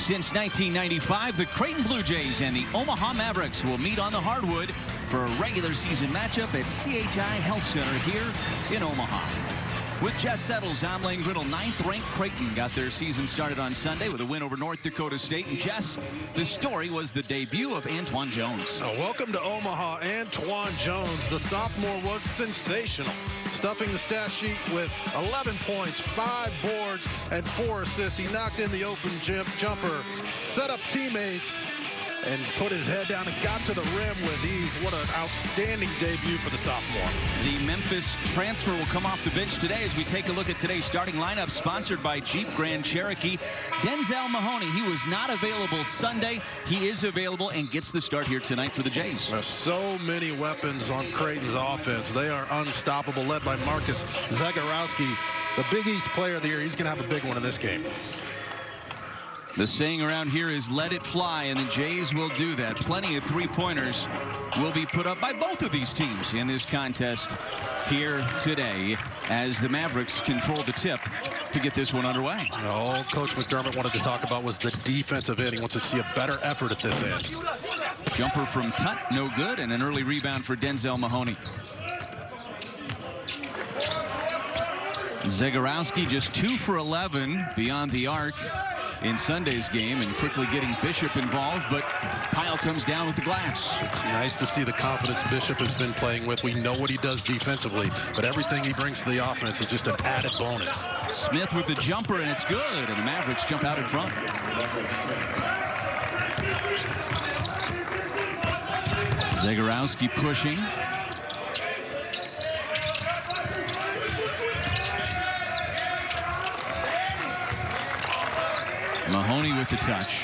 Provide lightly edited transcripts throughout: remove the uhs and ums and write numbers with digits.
Since 1995, the Creighton Blue Jays and the Omaha Mavericks will meet on the hardwood for a regular season matchup at CHI Health Center here in Omaha. With Jess Settles, I'm Lane Griddle. 9th-ranked Creighton got their season started on Sunday with a win over North Dakota State. And Jess, the story was the debut of Antoine Jones. Welcome to Omaha, Antoine Jones. The sophomore was sensational, stuffing the stat sheet with 11 points, 5 boards, and 4 assists. He knocked in the open jumper, set up teammates, and put his head down and got to the rim with ease. What an outstanding debut for the sophomore. The Memphis transfer will come off the bench today as we take a look at today's starting lineup, sponsored by Jeep Grand Cherokee. Denzel Mahoney, he was not available Sunday. He is available and gets the start here tonight for the Jays. There's so many weapons on Creighton's offense. They are unstoppable, led by Marcus Zagorowski, the Big East player of the year. He's going to have a big one in this game. The saying around here is let it fly, and the Jays will do that. Plenty of three-pointers will be put up by both of these teams in this contest here today as the Mavericks control the tip to get this one underway. All Coach McDermott wanted to talk about was the defensive end. He wants to see a better effort at this end. Jumper from Tut, no good, and an early rebound for Denzel Mahoney. Zagorowski just 2 for 11 beyond the arc in Sunday's game, and quickly getting Bishop involved, but Pyle comes down with the glass. It's nice to see the confidence Bishop has been playing with. We know what he does defensively, but everything he brings to the offense is just an added bonus. Smith with the jumper, and it's good, and the Mavericks jump out in front. Zagorowski pushing. Mahoney with the touch.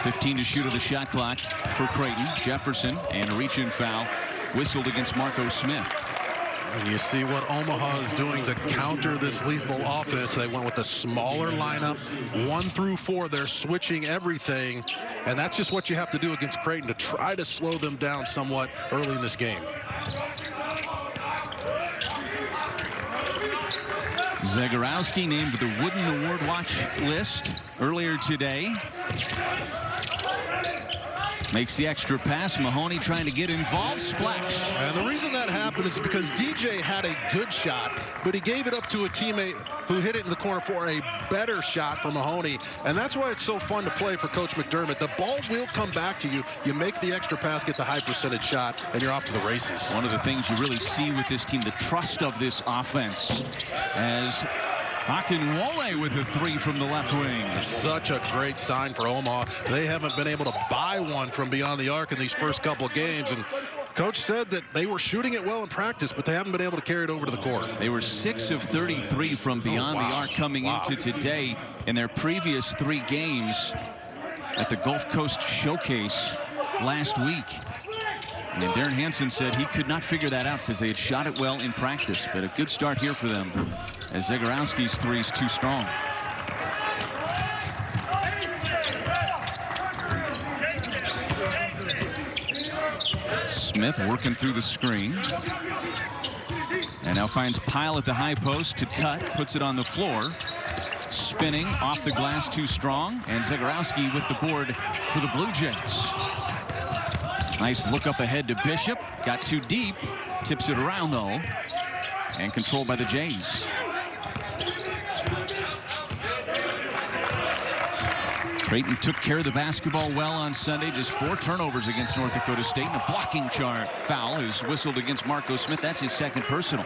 15 to shoot of the shot clock for Creighton. Jefferson, and a reach-in foul whistled against Marco Smith. And you see what Omaha is doing to counter this lethal offense. They went with a smaller lineup, 1 through 4. They're switching everything, and that's just what you have to do against Creighton to try to slow them down somewhat early in this game. Zagorowski named the Wooden Award watch list earlier today. Makes the extra pass. Mahoney trying to get involved. Splash. And the reason that happened is because DJ had a good shot, but he gave it up to a teammate who hit it in the corner for a better shot for Mahoney. And that's why it's so fun to play for Coach McDermott. The ball will come back to you. You make the extra pass, get the high percentage shot, and you're off to the races. One of the things you really see with this team, the trust of this offense, as Akinwole with a 3 from the left wing. Such a great sign for Omaha. They haven't been able to buy one from beyond the arc in these first couple of games. And Coach said that they were shooting it well in practice, but they haven't been able to carry it over to the court. They were 6 of 33 from beyond the arc coming into today. In their previous 3 games at the Gulf Coast Showcase last week. And Darren Hansen said he could not figure that out because they had shot it well in practice. But a good start here for them, as Zagorowski's 3 is too strong. Smith working through the screen. And now finds Pyle at the high post to Tut. Puts it on the floor. Spinning off the glass, too strong. And Zagorowski with the board for the Blue Jays. Nice look up ahead to Bishop. Got too deep. Tips it around, though. And controlled by the Jays. Creighton took care of the basketball well on Sunday. Just 4 turnovers against North Dakota State. And a blocking foul is whistled against Marco Smith. That's his 2nd personal.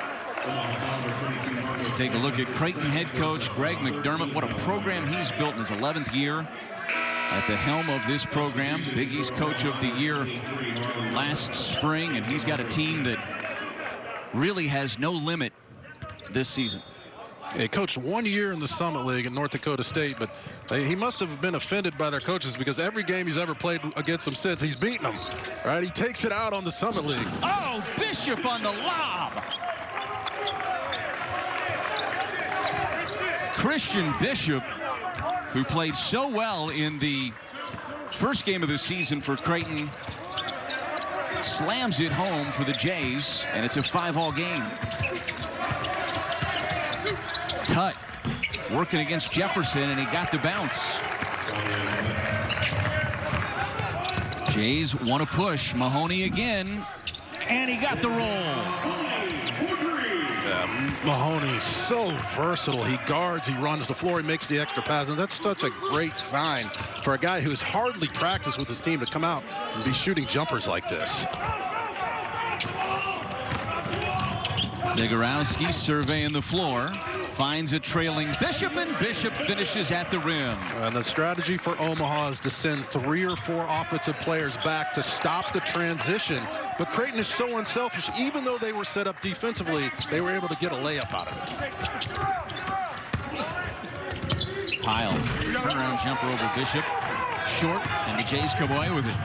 Take a look at Creighton head coach Greg McDermott. What a program he's built in his 11th year at the helm of this program. Big East Coach of the Year last spring, and he's got a team that really has no limit this season. He coached 1 year in the Summit League in North Dakota State, but he must have been offended by their coaches because every game he's ever played against them since, he's beaten them. Right? He takes it out on the Summit League. Oh, Bishop on the lob. Christian Bishop, who played so well in the first game of the season for Creighton, slams it home for the Jays, and it's a 5-all game. Tut working against Jefferson, and he got the bounce. Jays want to push. Mahoney again, and he got the roll. Mahoney's so versatile. He guards, he runs the floor, he makes the extra pass, and that's such a great sign for a guy who's hardly practiced with his team to come out and be shooting jumpers like this. Zegarowski surveying the floor, finds a trailing Bishop, and Bishop finishes at the rim. And the strategy for Omaha is to send 3 or 4 offensive players back to stop the transition. But Creighton is so unselfish. Even though they were set up defensively, they were able to get a layup out of it. Pyle, turnaround jumper over Bishop. Short, and the Jays come away with it.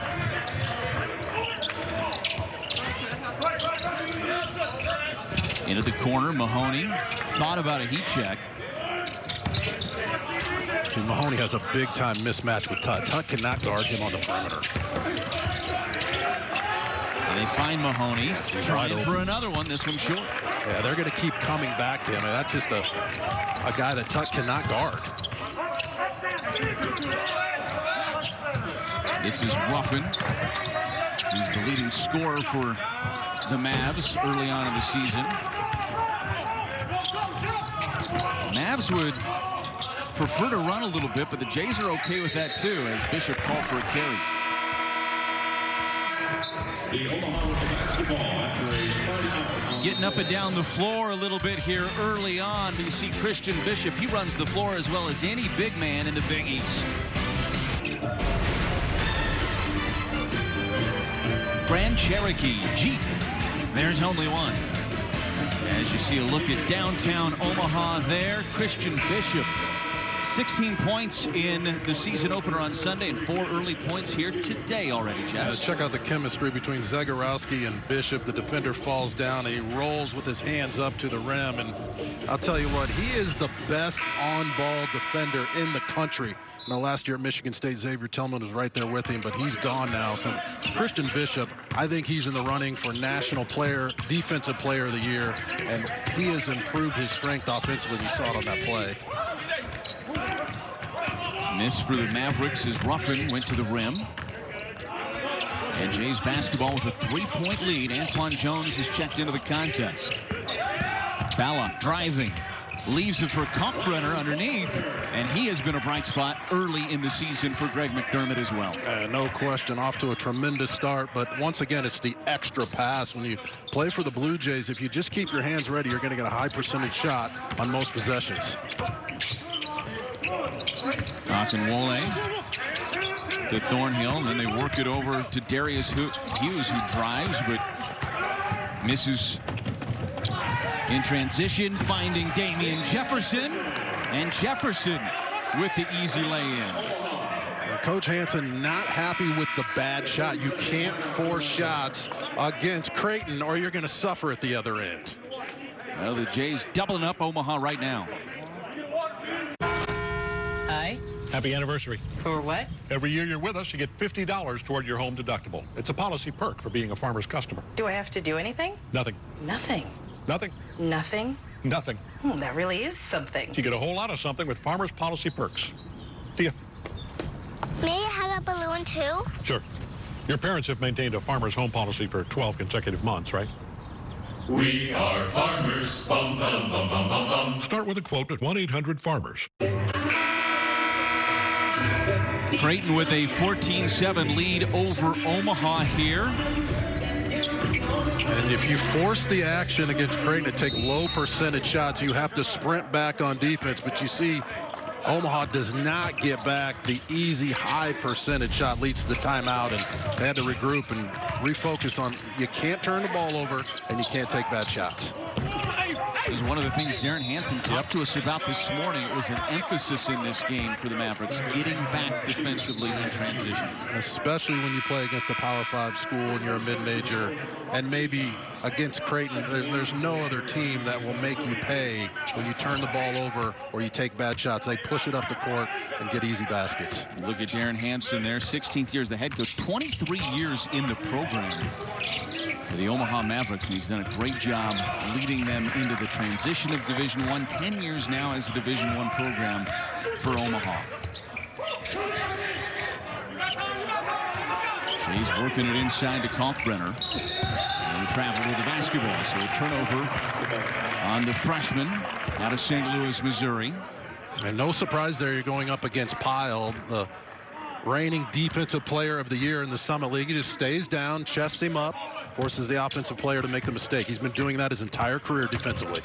Into the corner, Mahoney thought about a heat check. See, Mahoney has a big-time mismatch with Tut. Tut cannot guard him on the perimeter. And they find Mahoney trying for another one. This one short. Yeah, they're going to keep coming back to him. And that's just a guy that Tut cannot guard. This is Ruffin, who's the leading scorer for the Mavs early on in the season. Mavs would prefer to run a little bit, but the Jays are okay with that too, as Bishop called for a carry. Getting up and down the floor a little bit here early on. You see Christian Bishop, he runs the floor as well as any big man in the Big East. Grand Cherokee, Jeep, there's only one. As you see a look at downtown Omaha there, Christian Bishop, 16 points in the season opener on Sunday and 4 early points here today already, Jess. Check out the chemistry between Zegarowski and Bishop. The defender falls down and he rolls with his hands up to the rim. And I'll tell you what, he is the best on-ball defender in the country. Now, last year at Michigan State, Xavier Tillman was right there with him, but he's gone now. So Christian Bishop, I think he's in the running for National Defensive Player of the Year, and he has improved his strength offensively. We saw it on that play. Miss for the Mavericks as Ruffin went to the rim. And Jays basketball with a 3-point lead. Antoine Jones is checked into the contest. Balla driving. Leaves it for Kalkbrenner underneath. And he has been a bright spot early in the season for Greg McDermott as well. No question, off to a tremendous start. But once again, it's the extra pass. When you play for the Blue Jays, if you just keep your hands ready, you're going to get a high percentage shot on most possessions. Akinwole to Thornhill, and then they work it over to Darius Hughes, who drives but misses in transition, finding Damian Jefferson, and Jefferson with the easy lay-in. Coach Hansen not happy with the bad shot. You can't force shots against Creighton or you're going to suffer at the other end. Well, the Jays doubling up Omaha right now. Hi. Happy anniversary. For what? Every year you're with us, you get $50 toward your home deductible. It's a policy perk for being a Farmer's customer. Do I have to do anything? Nothing. Nothing. Nothing. Nothing? Nothing. That really is something. You get a whole lot of something with Farmer's policy perks. See ya. May I have a balloon too? Sure. Your parents have maintained a Farmer's home policy for 12 consecutive months, right? We are farmers. Bum, bum, bum, bum, bum, bum. Start with a quote at 1-800-FARMERS. Creighton with a 14-7 lead over Omaha here. And if you force the action against Creighton to take low percentage shots, you have to sprint back on defense. But you see, Omaha does not get back the easy high percentage shot, leads to the timeout, and they had to regroup and refocus on you can't turn the ball over and you can't take bad shots. This is one of the things Darren Hansen talked to us about this morning. It was an emphasis in this game for the Mavericks, getting back defensively in transition. And especially when you play against a Power 5 school and you're a mid-major, and maybe against Creighton, there's no other team that will make you pay when you turn the ball over or you take bad shots. They push it up the court and get easy baskets. Look at Darren Hansen there, 16th year as the head coach, 23 years in the program for the Omaha Mavericks, and he's done a great job leading them into the transition of Division I, 10 years now as a Division I program for Omaha. Jays working it inside to Kalkbrenner. And travel with the basketball. So a turnover on the freshman out of St. Louis, Missouri. And no surprise there, you're going up against Pyle, the reigning defensive player of the year in the Summit League. He just stays down, chests him up, forces the offensive player to make the mistake. He's been doing that his entire career defensively.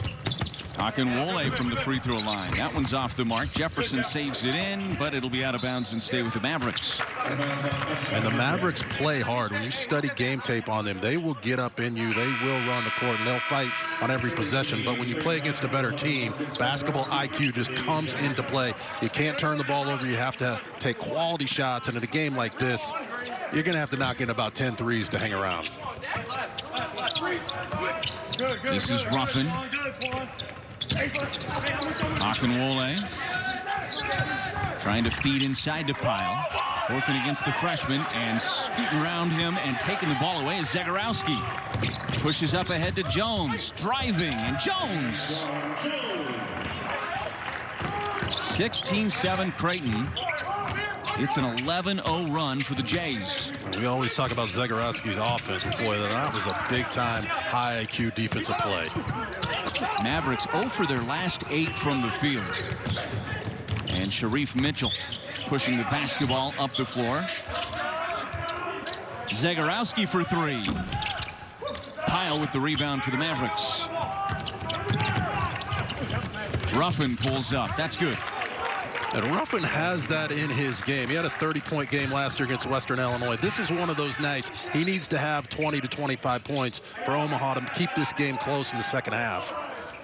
Akinwole from the free throw line. That one's off the mark. Jefferson saves it in, but it'll be out of bounds and stay with the Mavericks. And the Mavericks play hard. When you study game tape on them, they will get up in you. They will run the court, and they'll fight on every possession. But when you play against a better team, basketball IQ just comes into play. You can't turn the ball over. You have to take quality shots. And in a game like this, you're going to have to knock in about 10 threes to hang around. This is Ruffin. Akinwole trying to feed inside to Pyle. Working against the freshman and scooting around him and taking the ball away is Zagorowski. Pushes up ahead to Jones. Driving, and Jones. 16-7 Creighton. It's an 11-0 run for the Jays. We always talk about Zagorowski's offense, but boy, that was a big-time, high IQ defensive play. Mavericks 0 for their last 8 from the field. And Sharif Mitchell pushing the basketball up the floor. Zagorowski for 3. Pyle with the rebound for the Mavericks. Ruffin pulls up. That's good. And Ruffin has that in his game. He had a 30-point game last year against Western Illinois. This is one of those nights he needs to have 20 to 25 points for Omaha to keep this game close in the second half.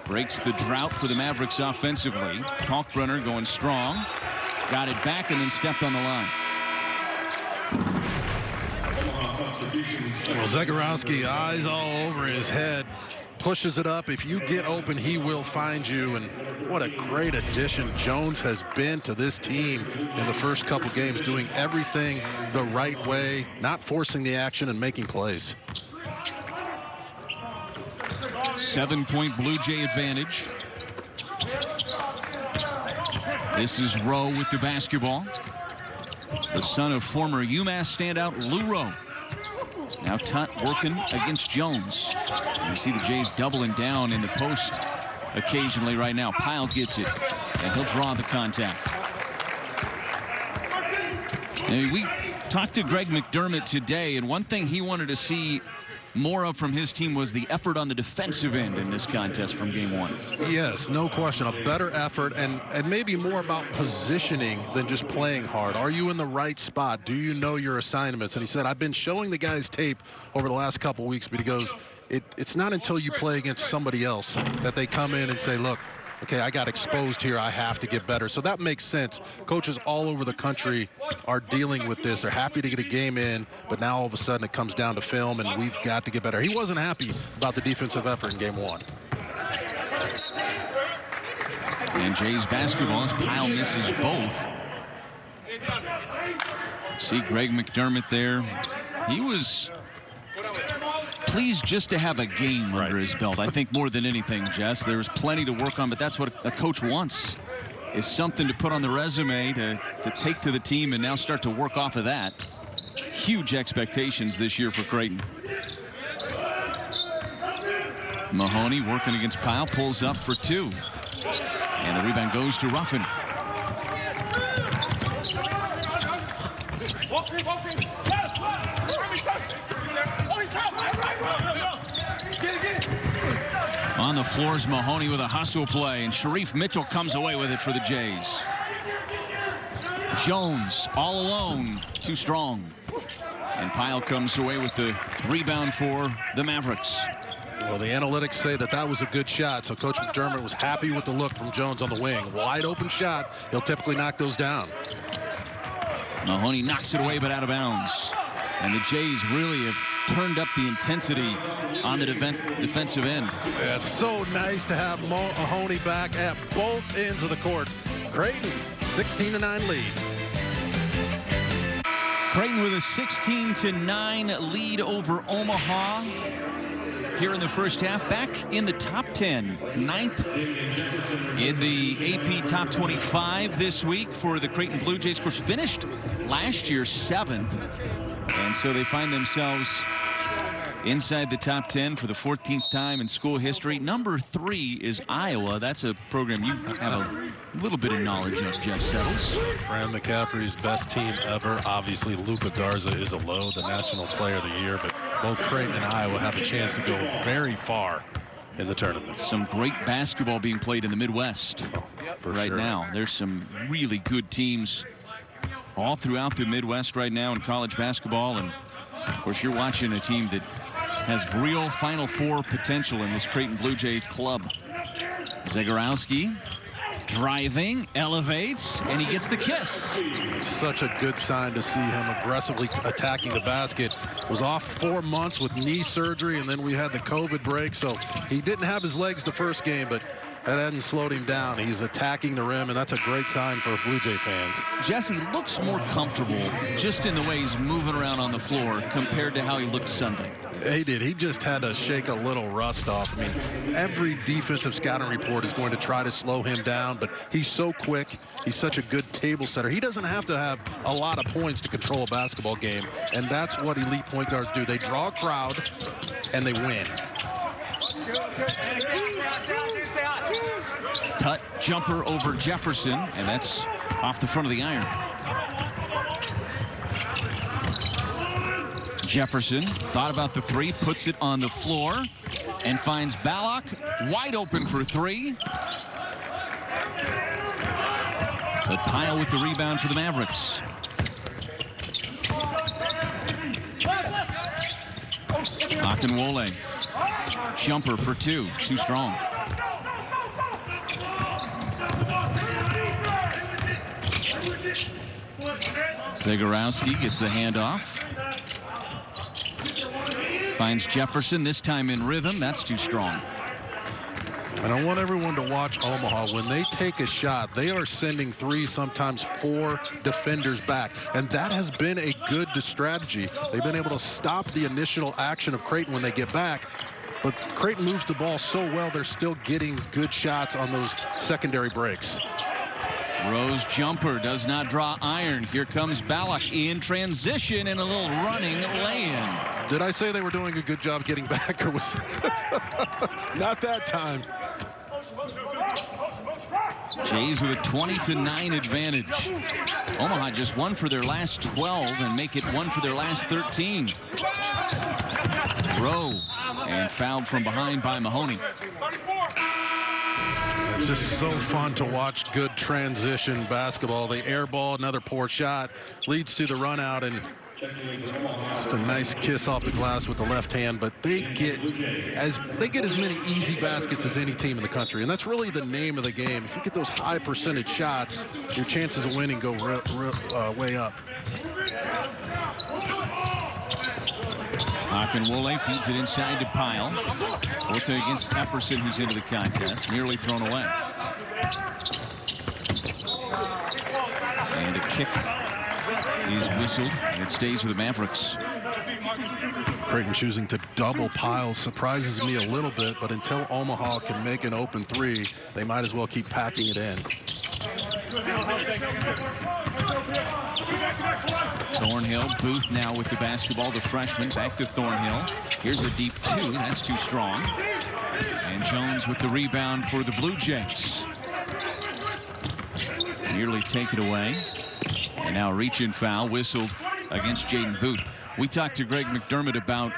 Breaks the drought for the Mavericks offensively. Kalkbrenner going strong. Got it back and then stepped on the line. Well, Zagorowski, eyes all over his head, pushes it up. If you get open, he will find you. And what a great addition Jones has been to this team in the first couple games, doing everything the right way, not forcing the action and making plays. 7-point Blue Jay advantage. This is Rowe with the basketball. The son of former UMass standout Lou Rowe. Now Tutt working against Jones. You see the Jays doubling down in the post occasionally right now. Pyle gets it, and he'll draw the contact. And we talked to Greg McDermott today, and one thing he wanted to see more of from his team was the effort on the defensive end in this contest from game 1. Yes, no question. A better effort and maybe more about positioning than just playing hard. Are you in the right spot? Do you know your assignments? And he said, I've been showing the guys tape over the last couple weeks, but he goes, it's not until you play against somebody else that they come in and say, look, okay, I got exposed here. I have to get better. So that makes sense. Coaches all over the country are dealing with this. They're happy to get a game in, but now all of a sudden it comes down to film, and we've got to get better. He wasn't happy about the defensive effort in game 1. And Jays basketball as Pyle misses both. See Greg McDermott there. He was pleased just to have a game under his belt. I think more than anything, Jess. There's plenty to work on, but that's what a coach wants, is something to put on the resume to take to the team and now start to work off of that. Huge expectations this year for Creighton. Mahoney working against Pyle, pulls up for 2. And the rebound goes to Ruffin. On the floor is Mahoney with a hustle play, and Sharif Mitchell comes away with it for the Jays. Jones all alone, too strong. And Pyle comes away with the rebound for the Mavericks. Well, the analytics say that was a good shot, so Coach McDermott was happy with the look from Jones on the wing. Wide open shot. He'll typically knock those down. Mahoney knocks it away, but out of bounds. And the Jays really have turned up the intensity on the defensive end. Yeah, it's so nice to have Mahoney back at both ends of the court. Creighton, 16-9 lead. Creighton with a 16-9 lead over Omaha here in the first half. Back in the top 10, 9th in the AP top 25 this week for the Creighton Blue Jays. Of course, finished last year 7th. And so they find themselves inside the top 10 for the 14th time in school history. Number 3 is Iowa. That's a program you have a little bit of knowledge of, Jeff Settles. Fran McCaffrey's best team ever. Obviously, Luka Garza is a low, the National Player of the Year, but both Creighton and Iowa have a chance to go very far in the tournament. Some great basketball being played in the Midwest right now. There's some really good teams all throughout the Midwest right now in college basketball. And, of course, you're watching a team that has real Final Four potential in this Creighton Blue Jay club. Zagorowski driving, elevates, and he gets the kiss. Such a good sign to see him aggressively attacking the basket. Was off 4 months with knee surgery, and then we had the COVID break, so he didn't have his legs the first game, but that hadn't slowed him down. He's attacking the rim, and that's a great sign for Blue Jay fans. Jesse looks more comfortable just in the way he's moving around on the floor compared to how he looked Sunday. He did. He just had to shake a little rust off. I mean, every defensive scouting report is going to try to slow him down, but he's so quick. He's such a good table setter. He doesn't have to have a lot of points to control a basketball game, and that's what elite point guards do. They draw a crowd, and they win. Tut jumper over Jefferson, and that's off the front of the iron. Jefferson thought about the 3, puts it on the floor, and finds Balak wide open for 3. But Pyle with the rebound for the Mavericks. Akinwole. Jumper for 2. Too strong. Zagorowski gets the handoff. Finds Jefferson, this time in rhythm. That's too strong. And I want everyone to watch Omaha. When they take a shot, they are sending 3, sometimes 4 defenders back. And that has been a good strategy. They've been able to stop the initial action of Creighton when they get back. But Creighton moves the ball so well, they're still getting good shots on those secondary breaks. Rose jumper does not draw iron. Here comes Balak in transition and a little running lay-in. Did I say they were doing a good job getting back, or was not that time? Jays with a 20-9 advantage. Omaha just won for their last 12 and make it 1 for their last 13. Rowe, and fouled from behind by Mahoney. It's just so fun to watch good transition basketball. The air ball, another poor shot, leads to the run out, and just a nice kiss off the glass with the left hand. But they get as many easy baskets as any team in the country, and that's really the name of the game. If you get those high percentage shots, your chances of winning go way up. Akinwole feeds it inside to Pyle. Working against Epperson, who's into the contest. Nearly thrown away. And a kick is whistled, and it stays with the Mavericks. Creighton choosing to double Pyle surprises me a little bit, but until Omaha can make an open 3, they might as well keep packing it in. Thornhill, Booth now with the basketball, the freshman, back to Thornhill. Here's a deep 2, that's too strong. And Jones with the rebound for the Blue Jays. Nearly take it away. And now reach-in foul whistled against Jaden Booth. We talked to Greg McDermott about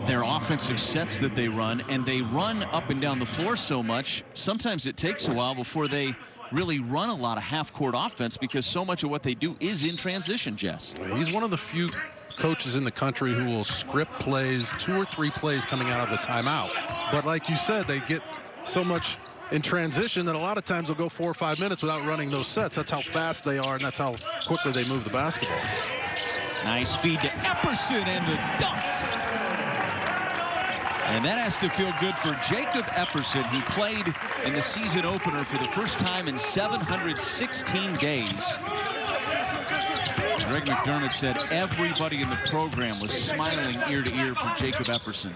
their offensive sets that they run, and they run up and down the floor so much, sometimes it takes a while before they really run a lot of half-court offense because so much of what they do is in transition, Jess. He's one of the few coaches in the country who will script plays, 2 or 3 plays coming out of the timeout. But like you said, they get so much in transition that a lot of times they'll go 4 or 5 minutes without running those sets. That's how fast they are, and that's how quickly they move the basketball. Nice feed to Epperson and the dunk. And that has to feel good for Jacob Epperson, who played in the season opener for the first time in 716 days. Greg McDermott said everybody in the program was smiling ear to ear for Jacob Epperson.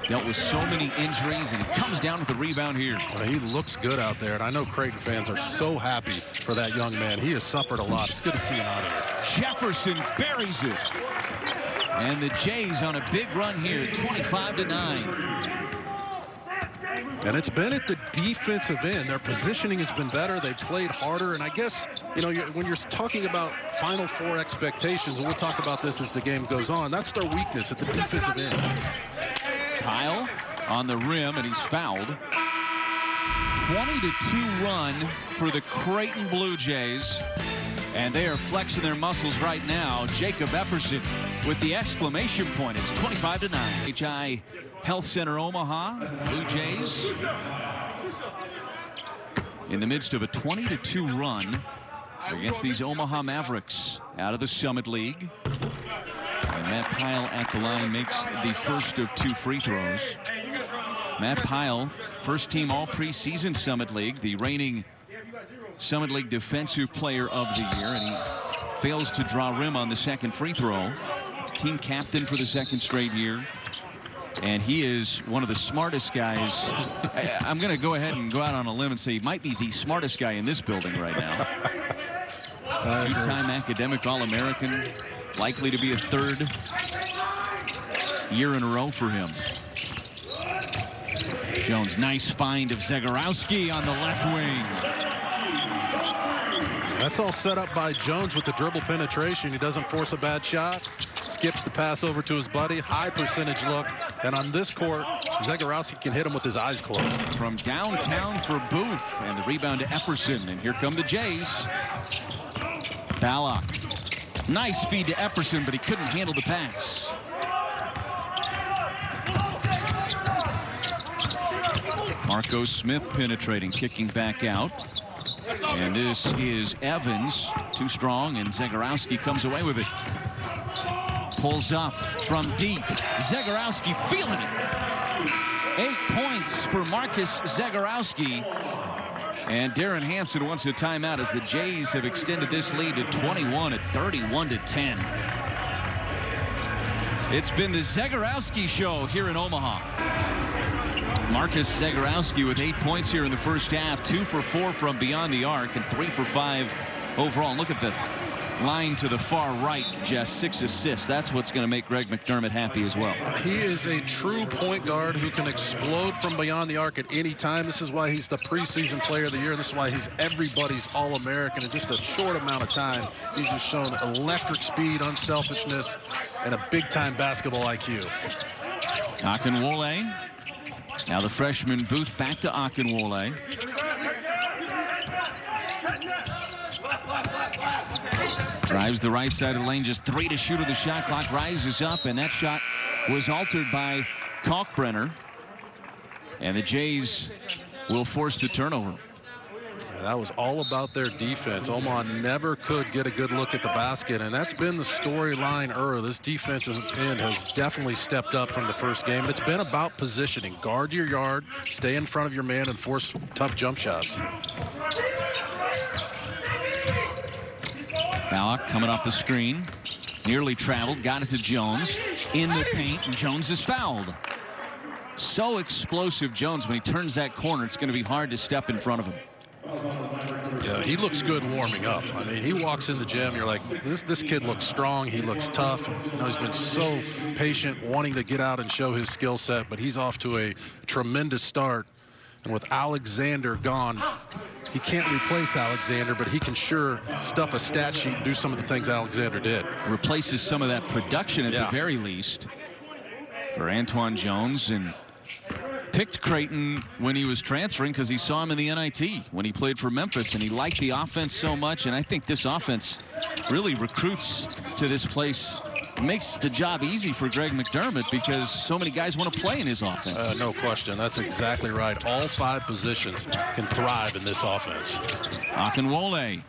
Dealt with so many injuries, and he comes down with the rebound here. Well, he looks good out there, and I know Creighton fans are so happy for that young man. He has suffered a lot. It's good to see him out here. Jefferson buries it. And the Jays on a big run here, 25-9. And it's been at the defensive end. Their positioning has been better. They played harder. And I guess, you know, when you're talking about Final Four expectations, and we'll talk about this as the game goes on, that's their weakness at the defensive end. Kyle on the rim, and he's fouled. 20-2 run for the Creighton Blue Jays. And they are flexing their muscles right now. Jacob Epperson with the exclamation point. It's 25-9. HI Health Center Omaha, Blue Jays in the midst of a 20-2 run against these Omaha Mavericks out of the Summit League. And Matt Pyle at the line makes the first of 2 free throws. Matt Pyle, first team all preseason Summit League, the reigning Summit League Defensive Player of the Year, and he fails to draw rim on the second free throw. Team captain for the second straight year. And he is one of the smartest guys. I'm going to go ahead and go out on a limb and say he might be the smartest guy in this building right now. 3-time academic All-American, likely to be a 3rd year in a row for him. Jones, nice find of Zegarowski on the left wing. That's all set up by Jones with the dribble penetration. He doesn't force a bad shot. Skips the pass over to his buddy. High percentage look. And on this court, Zegarowski can hit him with his eyes closed. From downtown for Booth. And the rebound to Epperson. And here come the Jays. Ballock. Nice feed to Epperson, but he couldn't handle the pass. Marco Smith penetrating, kicking back out. And this is Evans, too strong, and Zegarowski comes away with it. Pulls up from deep. Zegarowski feeling it. 8 points for Marcus Zegarowski. And Darren Hansen wants a timeout as the Jays have extended this lead to 21 at 31-10. It's been the Zegarowski show here in Omaha. Marcus Zegarowski with 8 points here in the first half, 2 for 4 from beyond the arc, and 3 for 5 overall. And look at the line to the far right, Jess, 6 assists. That's what's going to make Greg McDermott happy as well. He is a true point guard who can explode from beyond the arc at any time. This is why he's the preseason player of the year. This is why he's everybody's All-American in just a short amount of time. He's just shown electric speed, unselfishness, and a big-time basketball IQ. Akinwole. Now the freshman Booth back to Akinwole. Drives the right side of the lane, just 3 to shoot of the shot clock, rises up, and that shot was altered by Kalkbrenner. And the Jays will force the turnover. That was all about their defense. Omaha never could get a good look at the basket, and that's been the storyline early. This defensive end has definitely stepped up from the first game. It's been about positioning. Guard your yard, stay in front of your man, and force tough jump shots. Ballock coming off the screen. Nearly traveled, got it to Jones. In the paint, and Jones is fouled. So explosive, Jones. When he turns that corner, it's going to be hard to step in front of him. Yeah, he looks good warming up. I mean, he walks in the gym, you're like, this kid looks strong, he looks tough. You know, he's been so patient, wanting to get out and show his skill set, but he's off to a tremendous start. And with Alexander gone, he can't replace Alexander, but he can sure stuff a stat sheet and do some of the things Alexander did. Replaces some of that production at the very least for Antoine Jones, and picked Creighton when he was transferring because he saw him in the NIT when he played for Memphis, and he liked the offense so much. And I think this offense really recruits to this place, makes the job easy for Greg McDermott because so many guys want to play in his offense. No question. That's exactly right. All 5 positions can thrive in this offense. Akinwole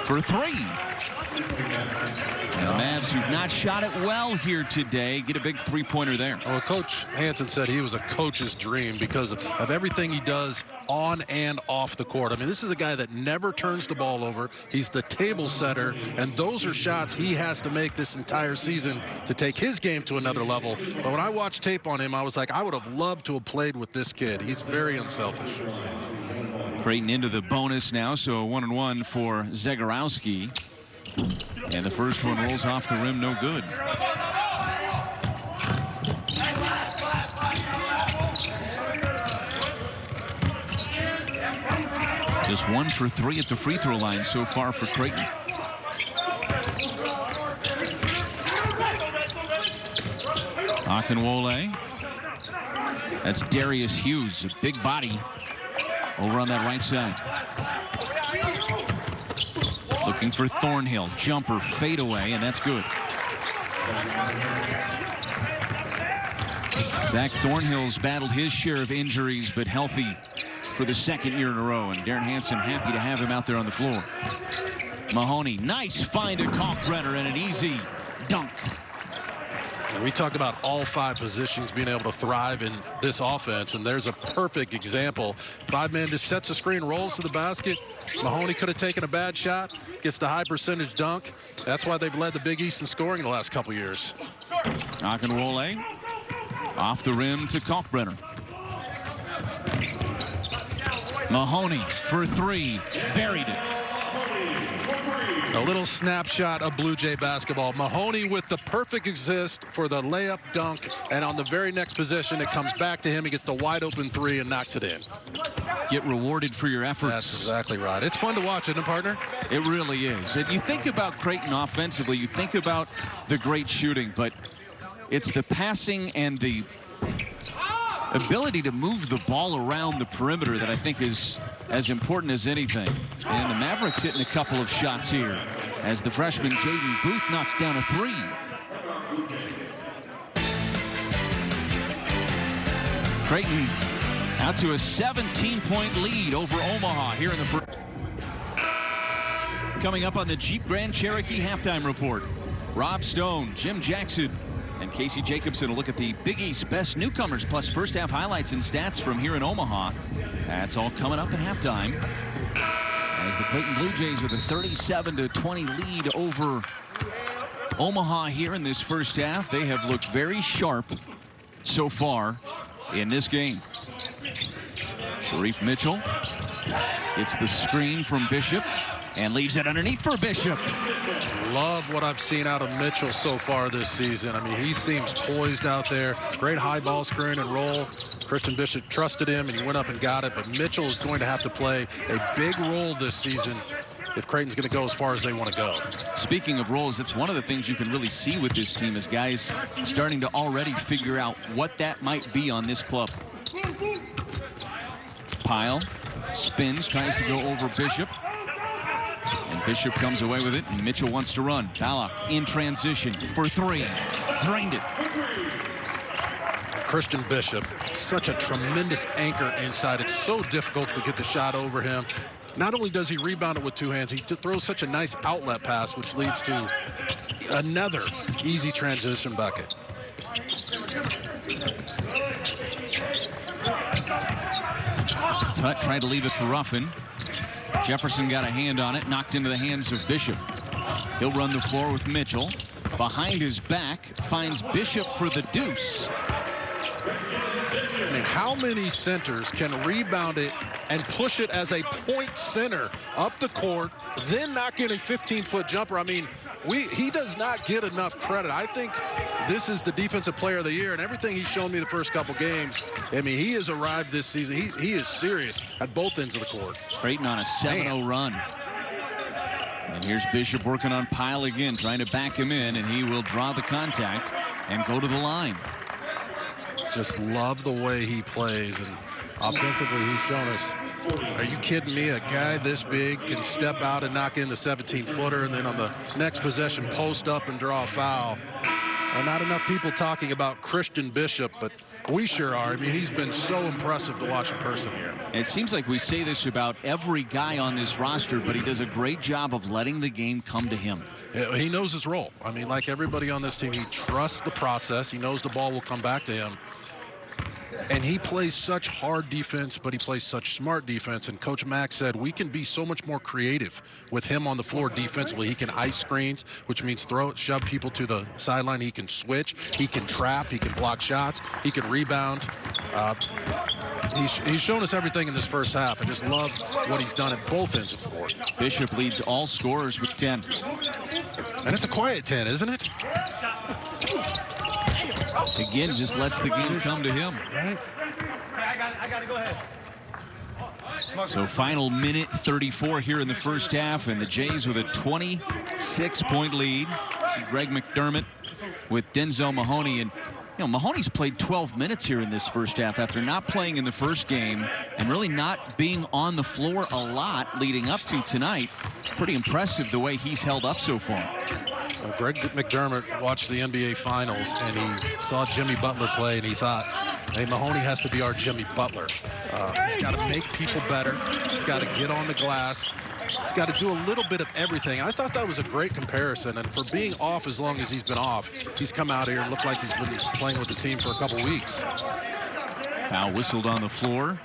for 3. Mavs, who've not shot it well here today, get a big three-pointer there. Well, Coach Hansen said he was a coach's dream because of everything he does on and off the court. I mean, this is a guy that never turns the ball over. He's the table setter, and those are shots he has to make this entire season to take his game to another level. But when I watched tape on him, I was like, I would have loved to have played with this kid. He's very unselfish. Creighton into the bonus now, so 1-1 for Zegarowski. And the first one rolls off the rim, no good. Just 1 for 3 at the free throw line so far for Creighton. Akinwole. That's Darius Hughes, a big body over on that right side. Looking for Thornhill. Jumper, fade away, and that's good. Zach Thornhill's battled his share of injuries, but healthy for the second year in a row. And Darren Hansen happy to have him out there on the floor. Mahoney, nice find at Kalkbrenner and an easy dunk. We talked about all 5 positions being able to thrive in this offense, and there's a perfect example. 5-man just sets a screen, rolls to the basket. Mahoney could have taken a bad shot, gets the high percentage dunk. That's why they've led the Big East in scoring in the last couple years. Akinwole off the rim to Kalkbrenner. Mahoney for 3, buried it. A little snapshot of Blue Jay basketball. Mahoney with the perfect assist for the layup dunk, and on the very next possession, it comes back to him. He gets the wide open 3 and knocks it in. Get rewarded for your efforts. That's exactly right. It's fun to watch, isn't it, partner? It really is. And you think about Creighton offensively, you think about the great shooting, but it's the passing and the ability to move the ball around the perimeter that I think is as important as anything. And the Mavericks hitting a couple of shots here as the freshman Jaden Booth knocks down a 3. Creighton out to a 17-point lead over Omaha here in the first. Coming up on the Jeep Grand Cherokee halftime report, Rob Stone, Jim Jackson, and Casey Jacobson will look at the Big East best newcomers plus first half highlights and stats from here in Omaha. That's all coming up at halftime as the Creighton Blue Jays with a 37-20 lead over Omaha here in this first half. They have looked very sharp so far in this game. Sharif Mitchell gets the screen from Bishop and leaves it underneath for Bishop. Love what I've seen out of Mitchell so far this season. I mean, he seems poised out there. Great high ball screen and roll. Christian Bishop trusted him, and he went up and got it. But Mitchell is going to have to play a big role this season if Creighton's going to go as far as they want to go. Speaking of roles, it's one of the things you can really see with this team is guys starting to already figure out what that might be on this club. Pyle spins, tries to go over Bishop. And Bishop comes away with it, and Mitchell wants to run. Balak in transition for 3. Drained it. Christian Bishop, such a tremendous anchor inside. It's so difficult to get the shot over him. Not only does he rebound it with 2 hands, he throws such a nice outlet pass, which leads to another easy transition bucket. Tutt tried to leave it for Ruffin. Jefferson got a hand on it, knocked into the hands of Bishop. He'll run the floor with Mitchell. Behind his back, finds Bishop for the deuce. I mean, how many centers can rebound it and push it as a point center up the court, then knock in a 15-foot jumper? I mean, he does not get enough credit. I think this is the defensive player of the year, and everything he's shown me the first couple games, I mean, he has arrived this season. He is serious at both ends of the court. Creighton on a 7-0 run. And here's Bishop working on Pyle again, trying to back him in, and he will draw the contact and go to the line. Just love the way he plays, and offensively he's shown us, are you kidding me? A guy this big can step out and knock in the 17-footer, and then on the next possession post up and draw a foul. And not enough people talking about Christian Bishop, but we sure are. I mean, he's been so impressive to watch in person here. And it seems like we say this about every guy on this roster, but he does a great job of letting the game come to him. He knows his role. I mean, like everybody on this team, he trusts the process. He knows the ball will come back to him. And he plays such hard defense, but he plays such smart defense. And Coach Mack said we can be so much more creative with him on the floor defensively. He can ice screens, which means shove people to the sideline. He can switch. He can trap. He can block shots. He can rebound. He's shown us everything in this first half. I just love what he's done at both ends of the court. Bishop leads all scorers with 10. And it's a quiet 10, isn't it? Again, just lets the game come to him. Right? I got to go ahead. So final minute 34 here in the first half, and the Jays with a 26-point lead. See Greg McDermott with Denzel Mahoney, and Mahoney's played 12 minutes here in this first half after not playing in the first game and really not being on the floor a lot leading up to tonight. Pretty impressive the way he's held up so far. Well, Greg McDermott watched the NBA Finals, and he saw Jimmy Butler play, and he thought, hey, Mahoney has to be our Jimmy Butler. He's got to make people better. He's got to get on the glass. He's got to do a little bit of everything. I thought that was a great comparison, and for being off as long as he's been off, he's come out here and looked like he's been playing with the team for a couple weeks. Foul whistled on the floor.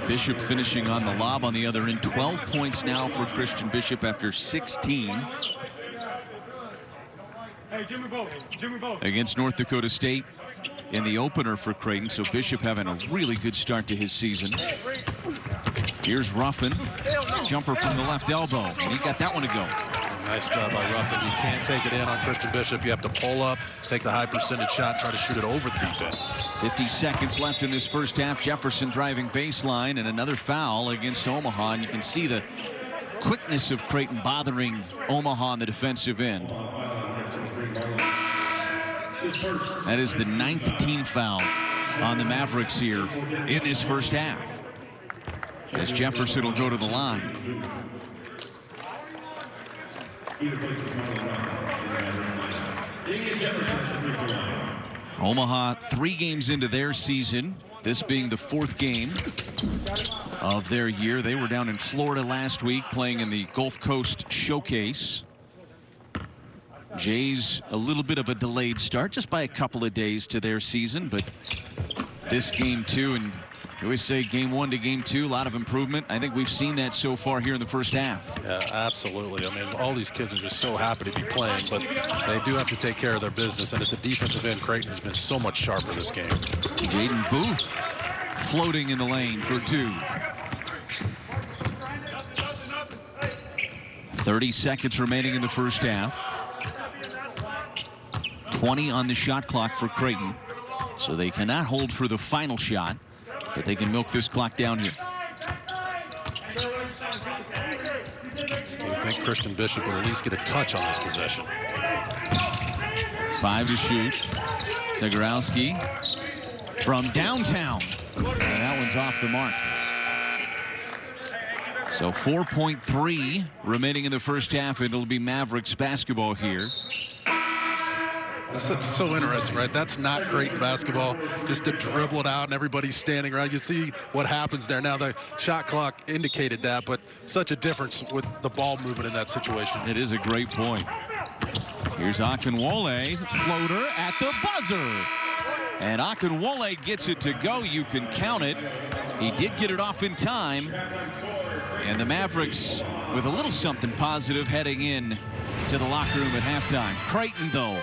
Bishop finishing on the lob on the other end. 12 points now for Christian Bishop after 16. Against North Dakota State in the opener for Creighton. So Bishop having a really good start to his season. Here's Ruffin. Jumper from the left elbow. And he got that one to go. Nice job by Ruffin. You can't take it in on Christian Bishop. You have to pull up, take the high percentage shot, try to shoot it over the defense. 50 seconds left in this first half. Jefferson driving baseline, and another foul against Omaha. And you can see the quickness of Creighton bothering Omaha on the defensive end. That is the 9th team foul on the Mavericks here in this first half, as Jefferson will go to the line. Omaha 3 games into their season, this being the 4th game of their year. They were down in Florida last week playing in the Gulf Coast Showcase. Jays a little bit of a delayed start, just by a couple of days to their season, but this game too, and you always say game 1 to game 2, a lot of improvement. I think we've seen that so far here in the first half. Yeah, absolutely. I mean, all these kids are just so happy to be playing, but they do have to take care of their business. And at the defensive end, Creighton has been so much sharper this game. Jaden Booth floating in the lane for 2. 30 seconds remaining in the first half. 20 on the shot clock for Creighton. So they cannot hold for the final shot, but they can milk this clock down here. I think Christian Bishop will at least get a touch on this possession. 5 to shoot. Zegarowski from downtown. And that one's off the mark. So 4.3 remaining in the first half. It'll be Mavericks basketball here. It's so interesting, right? That's not Creighton basketball. Just to dribble it out and everybody's standing around. You see what happens there. Now the shot clock indicated that, but such a difference with the ball movement in that situation. It is a great point. Here's Akinwole, floater at the buzzer. And Akinwole gets it to go. You can count it. He did get it off in time. And the Mavericks with a little something positive heading in to the locker room at halftime. Creighton, though,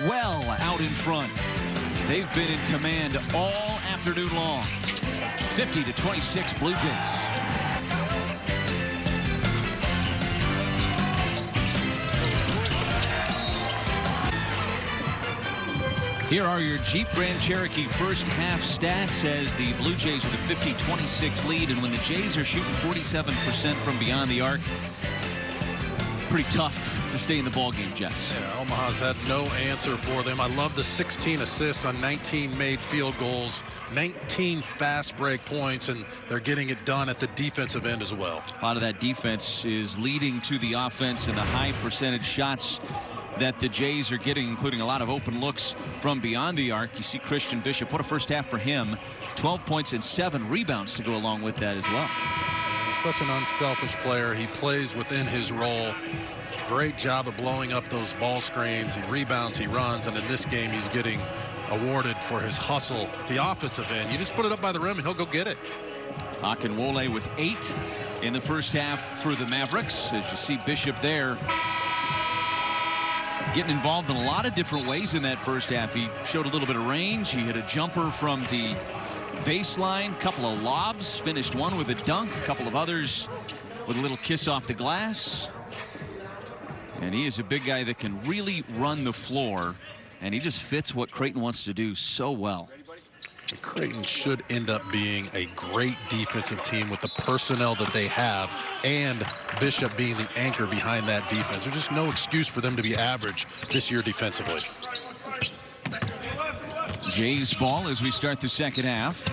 well out in front. They've been in command all afternoon long. 50-26 Blue Jays. Here are your Jeep Grand Cherokee first half stats as the Blue Jays with a 50-26 lead. And when the Jays are shooting 47% from beyond the arc, pretty tough to stay in the ballgame, Jess. Yeah, Omaha's had no answer for them. I love the 16 assists on 19 made field goals, 19 fast break points, and they're getting it done at the defensive end as well. A lot of that defense is leading to the offense and the high percentage shots that the Jays are getting, including a lot of open looks from beyond the arc. You see Christian Bishop, what a first half for him. 12 points and 7 rebounds to go along with that as well. such an unselfish player. He plays within his role. Great job of blowing up those ball screens. He rebounds, he runs, and in this game, he's getting awarded for his hustle at the offensive end. You just put it up by the rim, and he'll go get it. Akinwole with 8 in the first half for the Mavericks. As you see Bishop there getting involved in a lot of different ways in that first half. He showed a little bit of range. He hit a jumper from the baseline, couple of lobs, finished one with a dunk, a couple of others with a little kiss off the glass. And he is a big guy that can really run the floor, and he just fits what Creighton wants to do so well. Creighton should end up being a great defensive team with the personnel that they have, and Bishop being the anchor behind that defense. There's just no excuse for them to be average this year defensively. Jay's ball as we start the second half.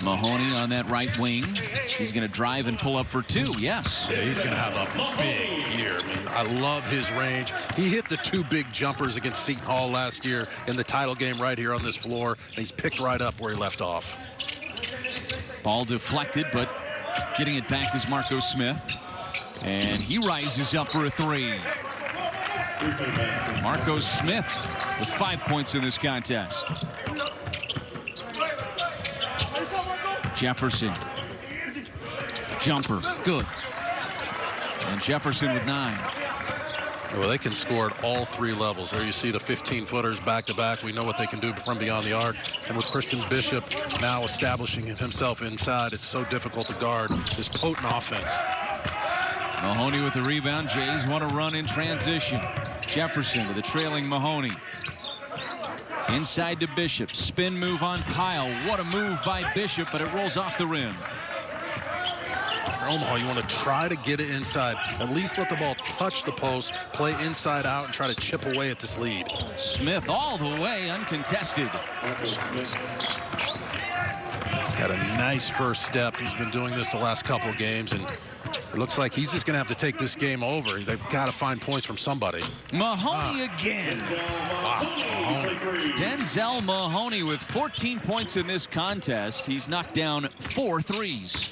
Mahoney on that right wing. He's going to drive and pull up for 2. Yes. Yeah, he's going to have a big year. I mean, I love his range. He hit the 2 big jumpers against Seton Hall last year in the title game right here on this floor. And he's picked right up where he left off. Ball deflected, but getting it back is Marco Smith. And he rises up for a 3. Marco Smith with 5 points in this contest. Jefferson. Jumper. Good. And Jefferson with 9. Well, they can score at all 3 levels. There you see the 15-footers back-to-back. We know what they can do from beyond the arc. And with Christian Bishop now establishing himself inside, it's so difficult to guard this potent offense. Mahoney with the rebound. Jays want to run in transition. Jefferson to the trailing Mahoney. Inside to Bishop. Spin move on Pyle. What a move by Bishop, but it rolls off the rim. For Omaha, you want to try to get it inside. At least let the ball touch the post, play inside out, and try to chip away at this lead. Smith all the way uncontested. He's got a nice first step. He's been doing this the last couple of games, and it looks like he's just going to have to take this game over. They've got to find points from somebody. Mahoney again. Wow. Mahoney. Denzel Mahoney with 14 points in this contest. He's knocked down 4 threes.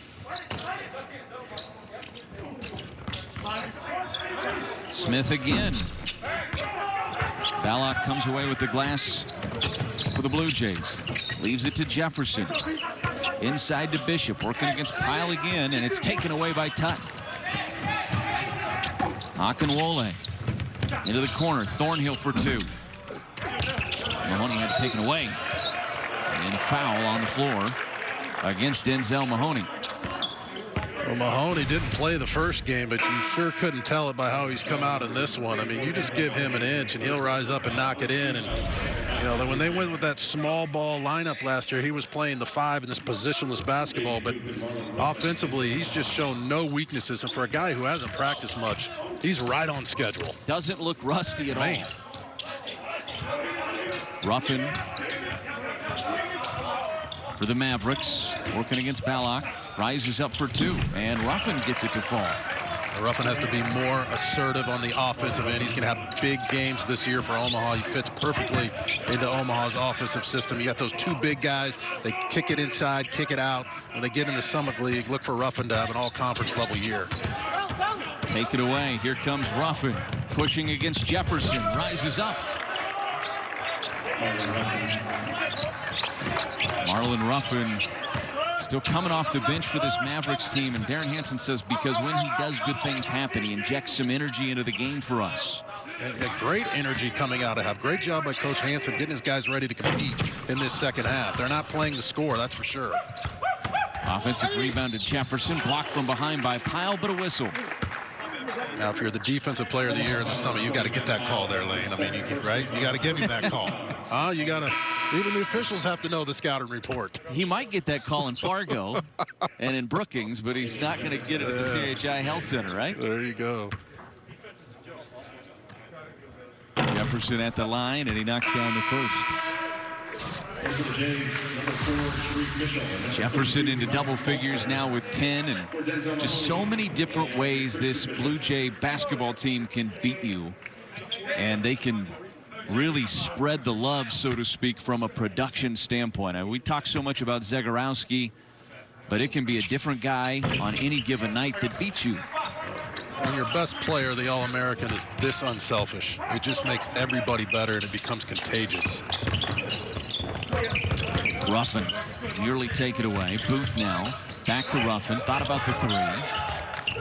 Smith again. Ballock comes away with the glass for the Blue Jays. Leaves it to Jefferson. Inside to Bishop, working against Pyle again, and it's taken away by Tut. Akinwole into the corner. Thornhill for 2. Mahoney had it taken away. And foul on the floor against Denzel Mahoney. Well, Mahoney didn't play the first game, but you sure couldn't tell it by how he's come out in this one. I mean, you just give him an inch, and he'll rise up and knock it in. And, you know, when they went with that small ball lineup last year, he was playing the 5 in this positionless basketball. But offensively, he's just shown no weaknesses. And for a guy who hasn't practiced much, he's right on schedule. Doesn't look rusty at all. Ruffin for the Mavericks, working against Ballock. Rises up for 2, and Ruffin gets it to fall. Ruffin has to be more assertive on the offensive end. He's going to have big games this year for Omaha. He fits perfectly into Omaha's offensive system. You got those 2 big guys. They kick it inside, kick it out. When they get in the Summit League, look for Ruffin to have an all-conference level year. Take it away. Here comes Ruffin, pushing against Jefferson. Rises up. Marlon Ruffin still coming off the bench for this Mavericks team, and Darren Hansen says because when he does, good things happen. He injects some energy into the game for us. A great energy coming out of half. Great job by Coach Hansen getting his guys ready to compete in this second half. They're not playing to score, that's for sure. Offensive rebound to Jefferson, blocked from behind by Pyle, but a whistle. Now, if you're the defensive player of the year in the Summit, you got to get that call there, Lane. I mean, right? You got to give him that call. You got to. Even the officials have to know the scouting report. He might get that call in Fargo and in Brookings, but he's not going to get it at the CHI Health Center, right? There you go. Jefferson at the line, and he knocks down the first. Jefferson into double figures now with 10, and just so many different ways this Blue Jay basketball team can beat you, and they can really spread the love, so to speak, from a production standpoint. We talk so much about Zegarowski but it can be a different guy on any given night that beats you. When your best player, the All-American, is this unselfish, it just makes everybody better and it becomes contagious. Ruffin nearly take it away. Booth now back to Ruffin. Thought about the three.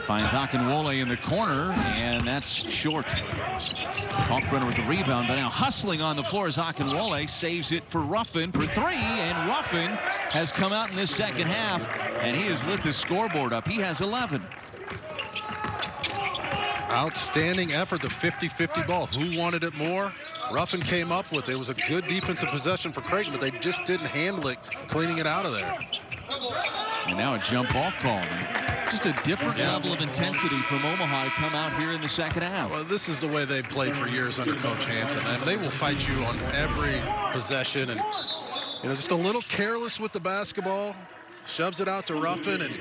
Finds Akinwole in the corner, and that's short. Kalkbrenner with the rebound, but now hustling on the floor as Akinwole saves it for Ruffin for three, and Ruffin has come out in this second half, and he has lit the scoreboard up. He has 11. Outstanding effort, the 50-50 ball. Who wanted it more? Ruffin came up with it. It was a good defensive possession for Creighton, but they just didn't handle it, cleaning it out of there. And now a jump ball call. Just a different level of intensity from Omaha to come out here in the second half. Well, this is the way they've played for years under Coach Hansen, and they will fight you on every possession. And just a little careless with the basketball, shoves it out to Ruffin, and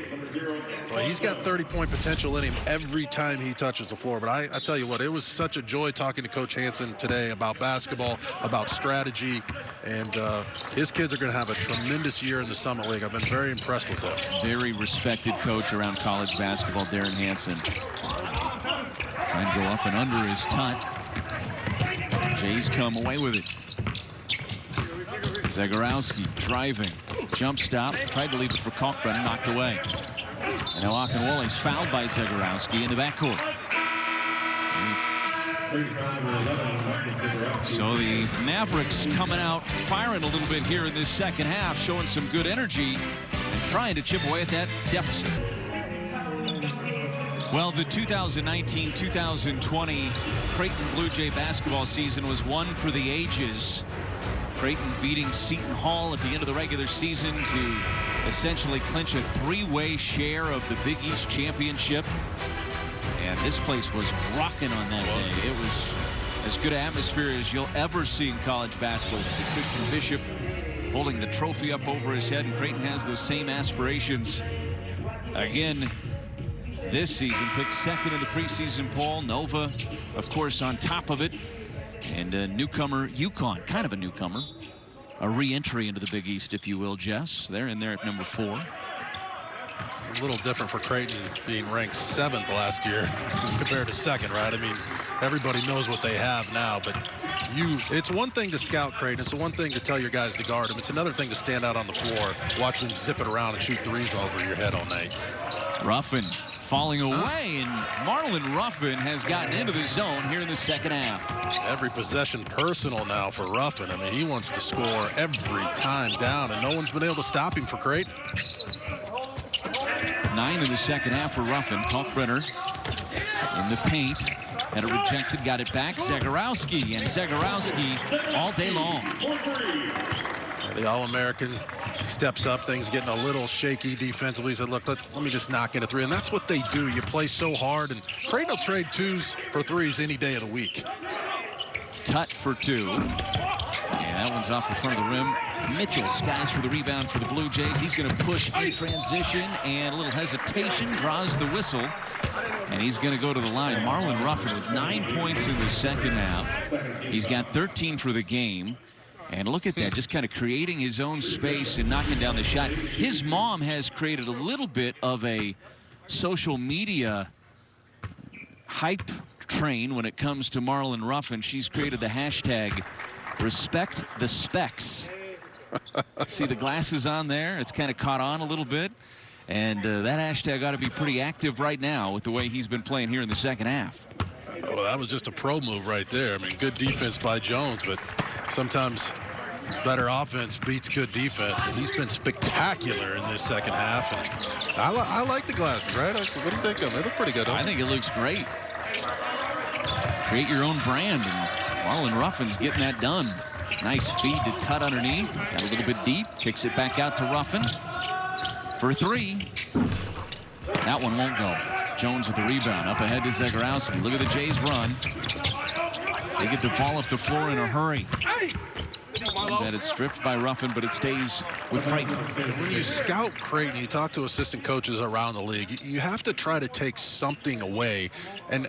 well, he's got 30-point potential in him every time he touches the floor. But I tell you what, it was such a joy talking to Coach Hansen today about basketball, about strategy, and his kids are going to have a tremendous year in the Summit League. I've been very impressed with them. Very respected coach around college basketball, Darren Hansen. Trying to go up and under his Tut. Jays come away with it. Zegarowski driving. Jump stop. Tried to leave it for Kalkbrenner. Knocked away. And now Akinwole's fouled by Zegarowski in the backcourt. So the Mavericks coming out firing a little bit here in this second half, showing some good energy and trying to chip away at that deficit. Well, the 2019-2020 Creighton Blue Jay basketball season was one for the ages. Creighton beating Seton Hall at the end of the regular season to essentially clinch a three-way share of the Big East championship. And this place was rocking on that day. It was as good an atmosphere as you'll ever see in college basketball. See Christian Bishop holding the trophy up over his head, and Creighton has those same aspirations again this season. Picked second in the preseason poll. Nova, of course, on top of it. And a newcomer, UConn, kind of a newcomer. A re-entry into the Big East, if you will, Jess. They're in there at number 4. A little different for Creighton being ranked 7th last year compared to 2nd, right? I mean, everybody knows what they have now, but it's one thing to scout Creighton. It's one thing to tell your guys to guard them. It's another thing to stand out on the floor, watch them zip it around and shoot threes over your head all night. Ruffin falling away, and Marlon Ruffin has gotten into the zone here in the second half. Every possession personal now for Ruffin. I mean, he wants to score every time down, and no one's been able to stop him for Creighton. 9 in the second half for Ruffin. Kalkbrenner in the paint. Had it rejected, got it back. Zegarowski, and Zegarowski all day long. The All-American steps up. Things getting a little shaky defensively. He said, look, let me just knock in a three. And that's what they do. You play so hard, and Creighton will trade 2s for 3s any day of the week. Tut for 2. And that one's off the front of the rim. Mitchell skies for the rebound for the Blue Jays. He's going to push in transition, and a little hesitation, draws the whistle, and he's going to go to the line. Marlon Ruffin with 9 points in the second half. He's got 13 for the game. And look at that, just kind of creating his own space and knocking down the shot. His mom has created a little bit of a social media hype train when it comes to Marlon Ruffin. She's created the hashtag Respect the Specs. See the glasses on there? It's kind of caught on a little bit. And that hashtag ought to be pretty active right now with the way he's been playing here in the second half. Well, that was just a pro move right there. I mean, good defense by Jones, but sometimes better offense beats good defense. But he's been spectacular in this second half. And I like the glasses, right? What do you think of them? They look pretty good. I think it looks great. Create your own brand, and Marlon Ruffin's getting that done. Nice feed to Tut underneath. Got a little bit deep. Kicks it back out to Ruffin for 3. That one won't go. Jones with the rebound. Up ahead to Zegarowski. Look at the Jays run. They get the ball up the floor in a hurry. Jones had it stripped by Ruffin, but it stays with Creighton. When you scout Creighton, you talk to assistant coaches around the league, you have to try to take something away. And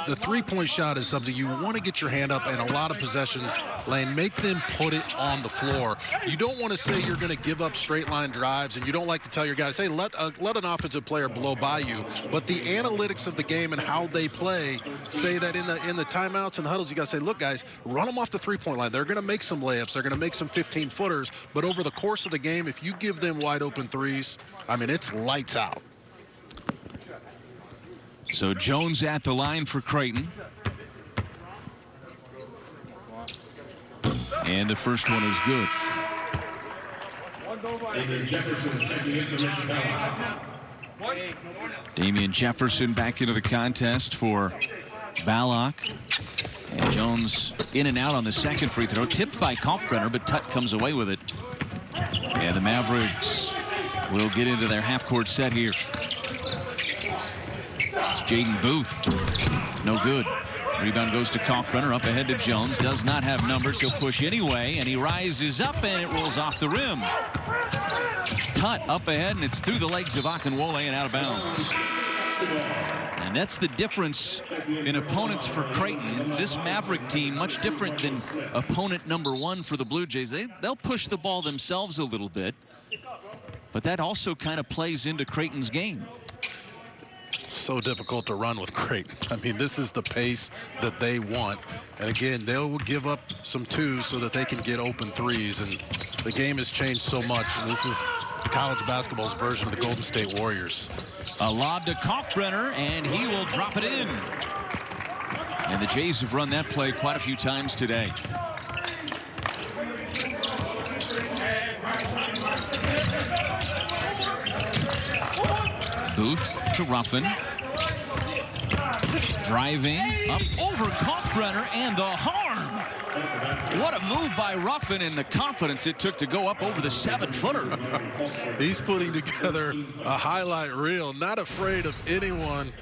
the three-point shot is something you want to get your hand up, and a lot of possessions, Lane, make them put it on the floor. You don't want to say you're going to give up straight-line drives, and you don't like to tell your guys, hey, let an offensive player blow by you. But the analytics of the game and how they play say that in the timeouts and huddles, you got to say, look, guys, run them off the three-point line. They're going to make some layups. They're going to make some 15-footers. But over the course of the game, if you give them wide-open threes, I mean, it's lights out. So Jones at the line for Creighton. And the first one is good. Damian Jefferson back into the contest for Ballock. And Jones in and out on the second free throw. Tipped by Kalkbrenner, but Tutt comes away with it. And the Mavericks will get into their half-court set here. It's Jaden Booth. No good. Rebound goes to Kalkbrenner. Up ahead to Jones. Does not have numbers. He'll push anyway, and he rises up, and it rolls off the rim. Tutt up ahead, and it's through the legs of Akinwole and out of bounds. And that's the difference in opponents for Creighton. This Maverick team, much different than opponent number one for the Blue Jays. They'll push the ball themselves a little bit, but that also kind of plays into Creighton's game. So difficult to run with Creighton. I mean, this is the pace that they want. And again, they'll give up some twos so that they can get open threes. And the game has changed so much. And this is college basketball's version of the Golden State Warriors. A lob to Kalkbrenner, and he will drop it in. And the Jays have run that play quite a few times today. Booth to Ruffin. Driving up over Kalkbrenner, and the harm. What a move by Ruffin, and the confidence it took to go up over the 7-footer. He's putting together a highlight reel, not afraid of anyone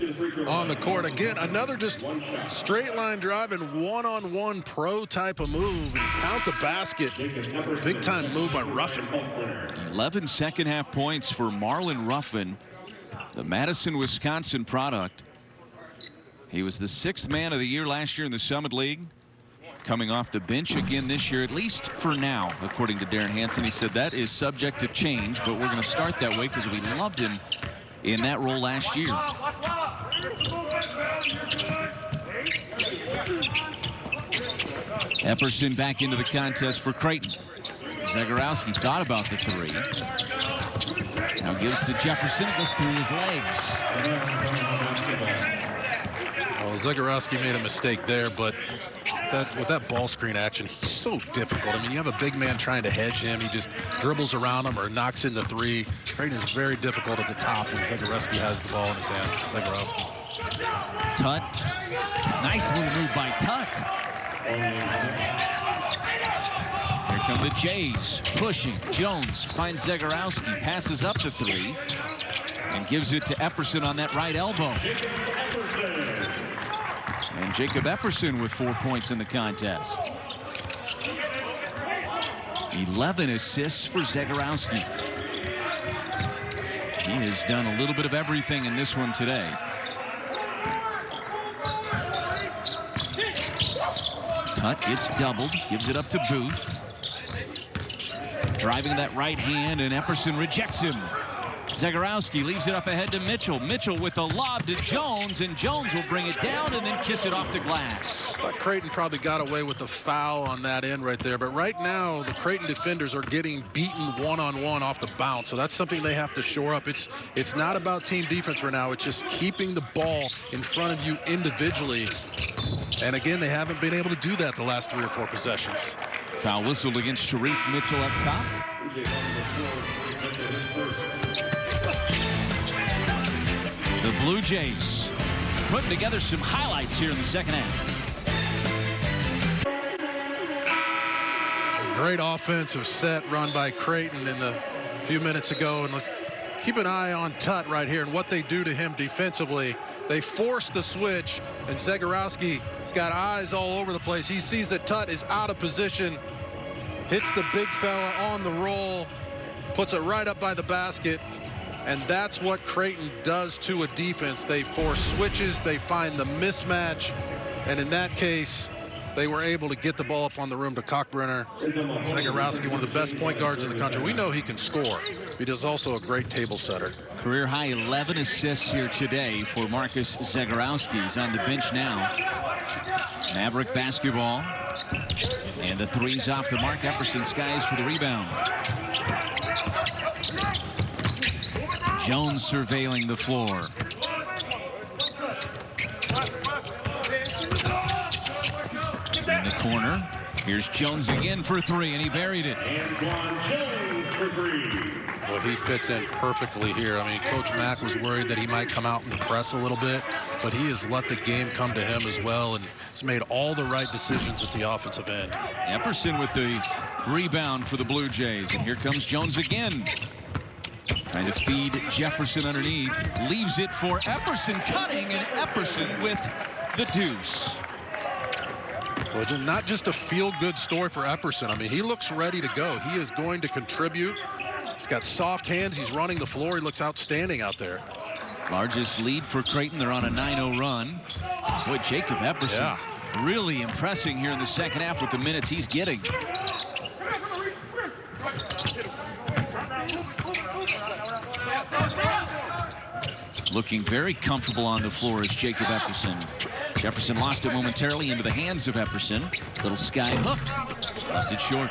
on the court. Again, another just straight line drive and one-on-one pro type of move. And count the basket. Big time move by Ruffin. 11 second half points for Marlon Ruffin, the Madison, Wisconsin product. He was the 6th man of the year last year in the Summit League. Coming off the bench again this year, at least for now, according to Darren Hansen. He said that is subject to change, but we're going to start that way because we loved him in that role last year. Epperson back into the contest for Creighton. Zagorowski thought about the three. Now gives to Jefferson. It goes through his legs. Well, Zagorowski made a mistake there, but with that ball screen action, he's so difficult. I mean, you have a big man trying to hedge him. He just dribbles around him or knocks in the three. Creighton is very difficult at the top when Zagorowski has the ball in his hand. Zagorowski. Tutt. Nice little move by Tutt. Here come the Jays. Pushing. Jones finds Zagorowski. Passes up the three. And gives it to Epperson on that right elbow. And Jacob Epperson with 4 points in the contest. 11 assists for Zagorowski. He has done a little bit of everything in this one today. Tutt gets doubled, gives it up to Booth. Driving that right hand, and Epperson rejects him. Zagorowski leaves it up ahead to Mitchell. Mitchell with a lob to Jones, and Jones will bring it down and then kiss it off the glass. I thought Creighton probably got away with the foul on that end right there, but right now the Creighton defenders are getting beaten one-on-one off the bounce, so that's something they have to shore up. It's not about team defense right now. It's just keeping the ball in front of you individually. And again, they haven't been able to do that the last 3 or 4 possessions. Foul whistled against Sharif Mitchell up top. The Blue Jays putting together some highlights here in the second half. Great offensive set run by Creighton in the few minutes ago. And let's keep an eye on Tutt right here and what they do to him defensively. They force the switch, and Zagorowski has got eyes all over the place. He sees that Tutt is out of position, hits the big fella on the roll, puts it right up by the basket. And that's what Creighton does to a defense. They force switches, they find the mismatch, and in that case, they were able to get the ball up on the rim to Kalkbrenner. Zegarowski, one of the best point guards in the country. We know he can score, but he's also a great table setter. Career high 11 assists here today for Marcus Zegarowski. He's on the bench now. Maverick basketball. And the three's off the mark. Epperson skies for the rebound. Jones surveilling the floor. In the corner. Here's Jones again for three, and he buried it. Jones for three. Well, he fits in perfectly here. I mean, Coach Mack was worried that he might come out and press a little bit, but he has let the game come to him as well, and has made all the right decisions at the offensive end. Epperson with the rebound for the Blue Jays, and here comes Jones again. Trying to feed Jefferson underneath. Leaves it for Epperson, cutting, and Epperson with the deuce. Well, not just a feel-good story for Epperson. I mean, he looks ready to go. He is going to contribute. He's got soft hands. He's running the floor. He looks outstanding out there. Largest lead for Creighton. They're on a 9-0 run. Boy, Jacob Epperson really impressing here in the second half with the minutes he's getting. Looking very comfortable on the floor is Jacob Epperson. Jefferson lost it momentarily into the hands of Epperson. Little sky hook. Left it short.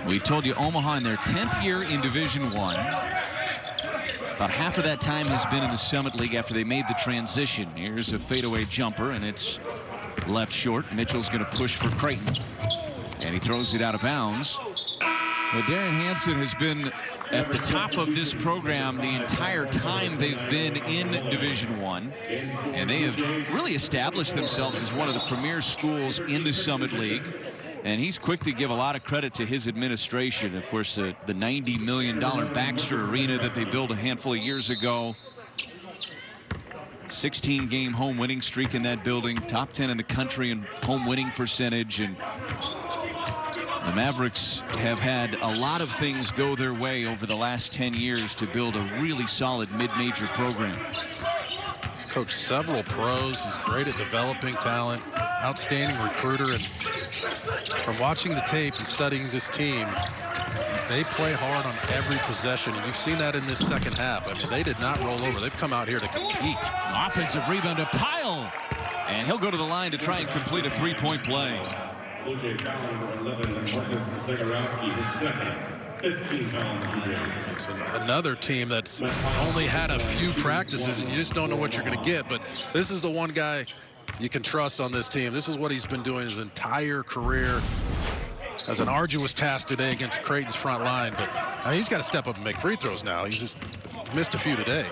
We told you Omaha in their 10th year in Division I. About half of that time has been in the Summit League after they made the transition. Here's a fadeaway jumper, and it's left short. Mitchell's going to push for Creighton. And he throws it out of bounds. But Darren Hansen has been at the top of this program the entire time they've been in Division I. And they have really established themselves as one of the premier schools in the Summit League. And he's quick to give a lot of credit to his administration. Of course, the $90 million Baxter Arena that they built a handful of years ago. 16-game home winning streak in that building. Top 10 in the country in home winning percentage. And the Mavericks have had a lot of things go their way over the last 10 years to build a really solid mid-major program. He's coached several pros. He's great at developing talent, outstanding recruiter. And from watching the tape and studying this team, they play hard on every possession. And you've seen that in this second half. I mean, they did not roll over. They've come out here to compete. Offensive rebound to Pyle. And he'll go to the line to try and complete a three-point play. OJ foul number 11, Marcus Zegarowski, his second, 15 foul. It's another team that's only had a few practices, and you just don't know what you're going to get. But this is the one guy you can trust on this team. This is what he's been doing his entire career. As an arduous task today against Creighton's front line, but I mean, he's got to step up and make free throws now. He's just missed a few today.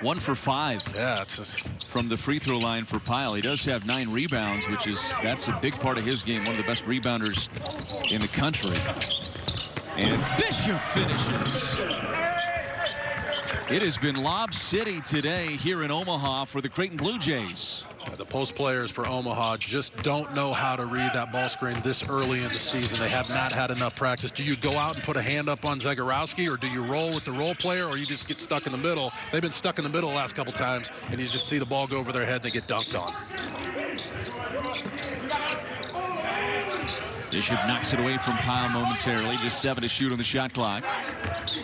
1 for 5. Yeah, it's just from the free throw line for Pyle. He does have 9 rebounds, that's a big part of his game. One of the best rebounders in the country. And Bishop finishes. It has been Lob City today here in Omaha for the Creighton Blue Jays. the post players for Omaha just don't know how to read that ball screen this early in the season. They have not had enough practice. Do you go out and put a hand up on Zegarowski, or do you roll with the role player, or you just get stuck in the middle? They've been stuck in the middle the last couple times, and you just see the ball go over their head and they get dunked on. Bishop knocks it away from Pyle momentarily. Just 7 to shoot on the shot clock.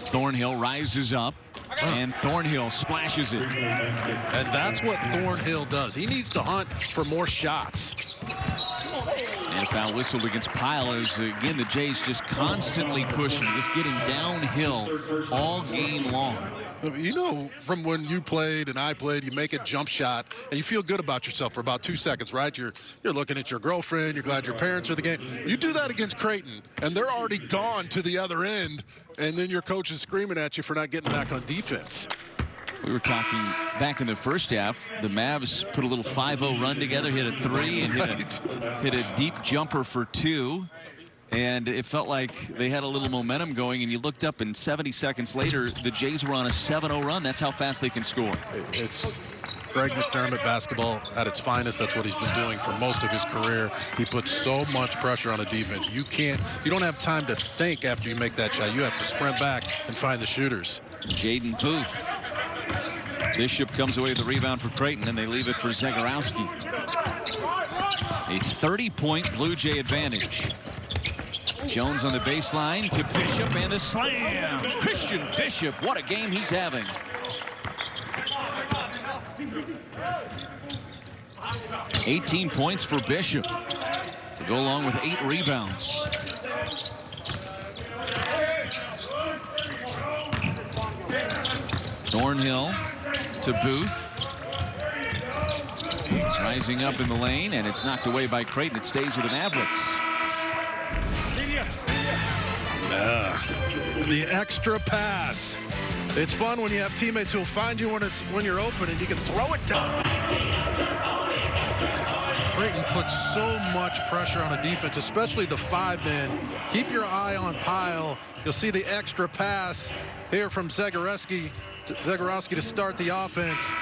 Thornhill rises up, and Thornhill splashes it. And that's what Thornhill does. He needs to hunt for more shots. And a foul whistled against Pyle as, again, the Jays just constantly pushing, just getting downhill all game long. You know, from when you played and I played, you make a jump shot and you feel good about yourself for about 2 seconds, right? You're looking at your girlfriend, you're glad your parents are the game. You do that against Creighton and they're already gone to the other end, and then your coach is screaming at you for not getting back on defense. We were talking back in the first half. The Mavs put a little 5-0 run together, hit a 3 and hit a deep jumper for 2. And it felt like they had a little momentum going, and you looked up, and 70 seconds later, the Jays were on a 7-0 run. That's how fast they can score. Greg McDermott basketball at its finest. That's what he's been doing for most of his career. He puts so much pressure on a defense. You don't have time to think after you make that shot. You have to sprint back and find the shooters. Jaden Booth. Bishop comes away with the rebound for Creighton, and they leave it for Zagorowski. A 30-point Blue Jay advantage. Jones on the baseline to Bishop, and the slam. Christian Bishop, what a game he's having. $18 points for Bishop to go along with 8 rebounds. Thornhill to Booth. Rising up in the lane, and it's knocked away by Creighton. It stays with the Mavericks. The extra pass. It's fun when you have teammates who will find you when you're open and you can throw it down. Creighton puts so much pressure on a defense, especially the 5-man. Keep your eye on Pyle. You'll see the extra pass here from Zagorowski to start the offense.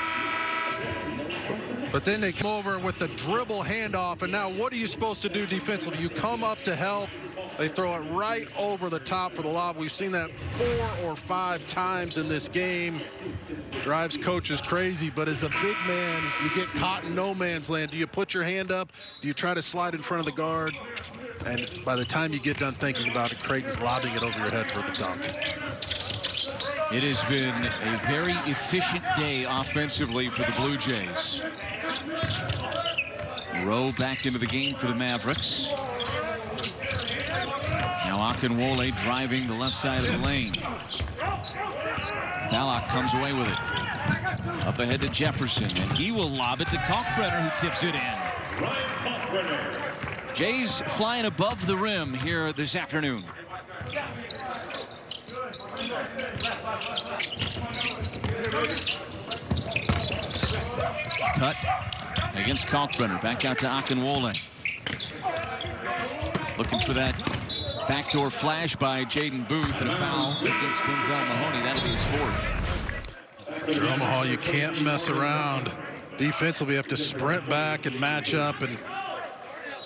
But then they come over with the dribble handoff, and now what are you supposed to do defensively? You come up to help. They throw it right over the top for the lob. We've seen that 4 or 5 times in this game. Drives coaches crazy, but as a big man, you get caught in no man's land. Do you put your hand up? Do you try to slide in front of the guard? And by the time you get done thinking about it, Creighton's lobbing it over your head for the dunk. It has been a very efficient day offensively for the Blue Jays. Rowe back into the game for the Mavericks. Now Akinwole driving the left side of the lane. Balak comes away with it. Up ahead to Jefferson, and he will lob it to Kalkbrenner, who tips it in. Jays flying above the rim here this afternoon. Tut against Kalkbrenner. Back out to Akinwole. Looking for that backdoor flash by Jaden Booth, and a foul against Denzel Mahoney. That'll be his 4th. For Omaha, you can't mess around. Defensively, you have to sprint back and match up, and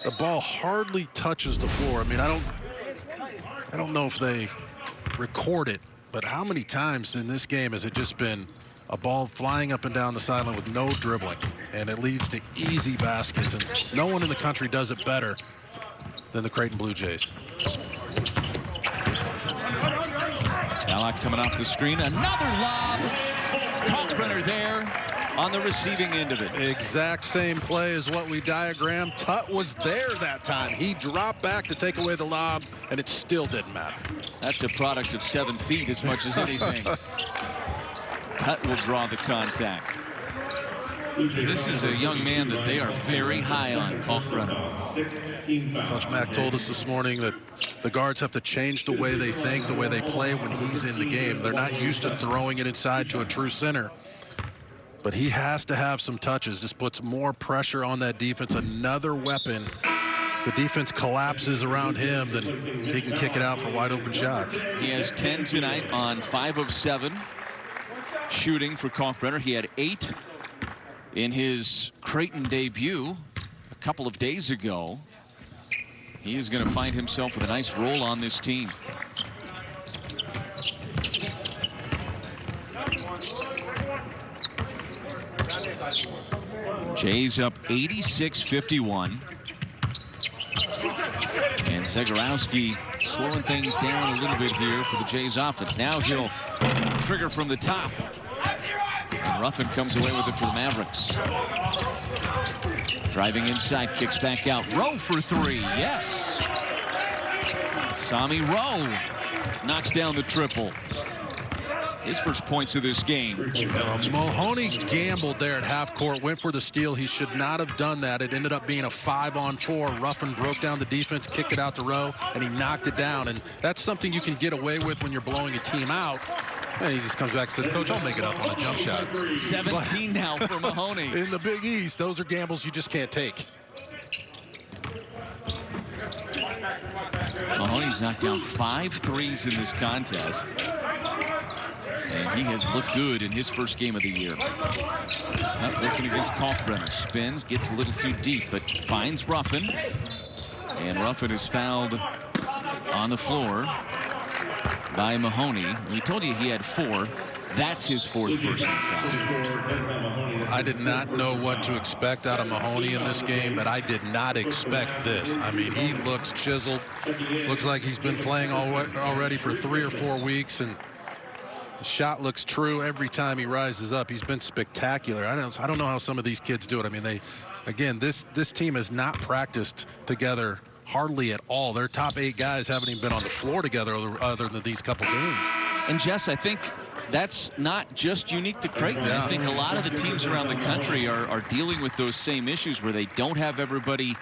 the ball hardly touches the floor. I mean, I don't know if they record it, but how many times in this game has it just been a ball flying up and down the sideline with no dribbling, and it leads to easy baskets, and no one in the country does it better than the Creighton Blue Jays. Balak coming off the screen. Another lob. Kalkbrenner there on the receiving end of it. Exact same play as what we diagrammed. Tut was there that time. He dropped back to take away the lob, and it still didn't matter. That's a product of 7 feet as much as anything. Tut will draw the contact. This is a young man that they are very high on, Kalkbrenner. Coach Mack told us this morning that the guards have to change the way they think, the way they play when he's in the game. They're not used to throwing it inside to a true center. But he has to have some touches. Just puts more pressure on that defense. Another weapon. The defense collapses around him, then he can kick it out for wide open shots. He has 10 tonight on 5 of 7 shooting for Kalkbrenner. He had 8 in his Creighton debut a couple of days ago. He is going to find himself with a nice role on this team. Jays up 86-51. And Zagorowski slowing things down a little bit here for the Jays offense. Now he'll trigger from the top. And Ruffin comes away with it for the Mavericks. Driving inside, kicks back out. Rowe for 3, yes. Sami Rowe knocks down the triple. His first points of this game. Mahoney gambled there at half court, went for the steal. He should not have done that. It ended up being a 5-on-4. Ruffin broke down the defense, kicked it out to Rowe, and he knocked it down. And that's something you can get away with when you're blowing a team out. And he just comes back and said, Coach, I'll make it up on a jump shot. 17 now for Mahoney. In the Big East, those are gambles you just can't take. Mahoney's knocked down 5 threes in this contest. And he has looked good in his first game of the year. Tutt looking against Kalkbrenner. Spins, gets a little too deep, but finds Ruffin. And Ruffin is fouled on the floor by Mahoney. We told you he had 4. That's his 4th personal foul. I did not know what to expect out of Mahoney in this game, but I did not expect this. I mean, he looks chiseled. Looks like he's been playing already for 3 or 4 weeks, and the shot looks true every time he rises up. He's been spectacular. I don't know how some of these kids do it. I mean, this team has not practiced together hardly at all. Their top 8 guys haven't even been on the floor together other than these couple games. And Jess, I think that's not just unique to Creighton. Yeah. I think a lot of the teams around the country are dealing with those same issues where they don't have everybody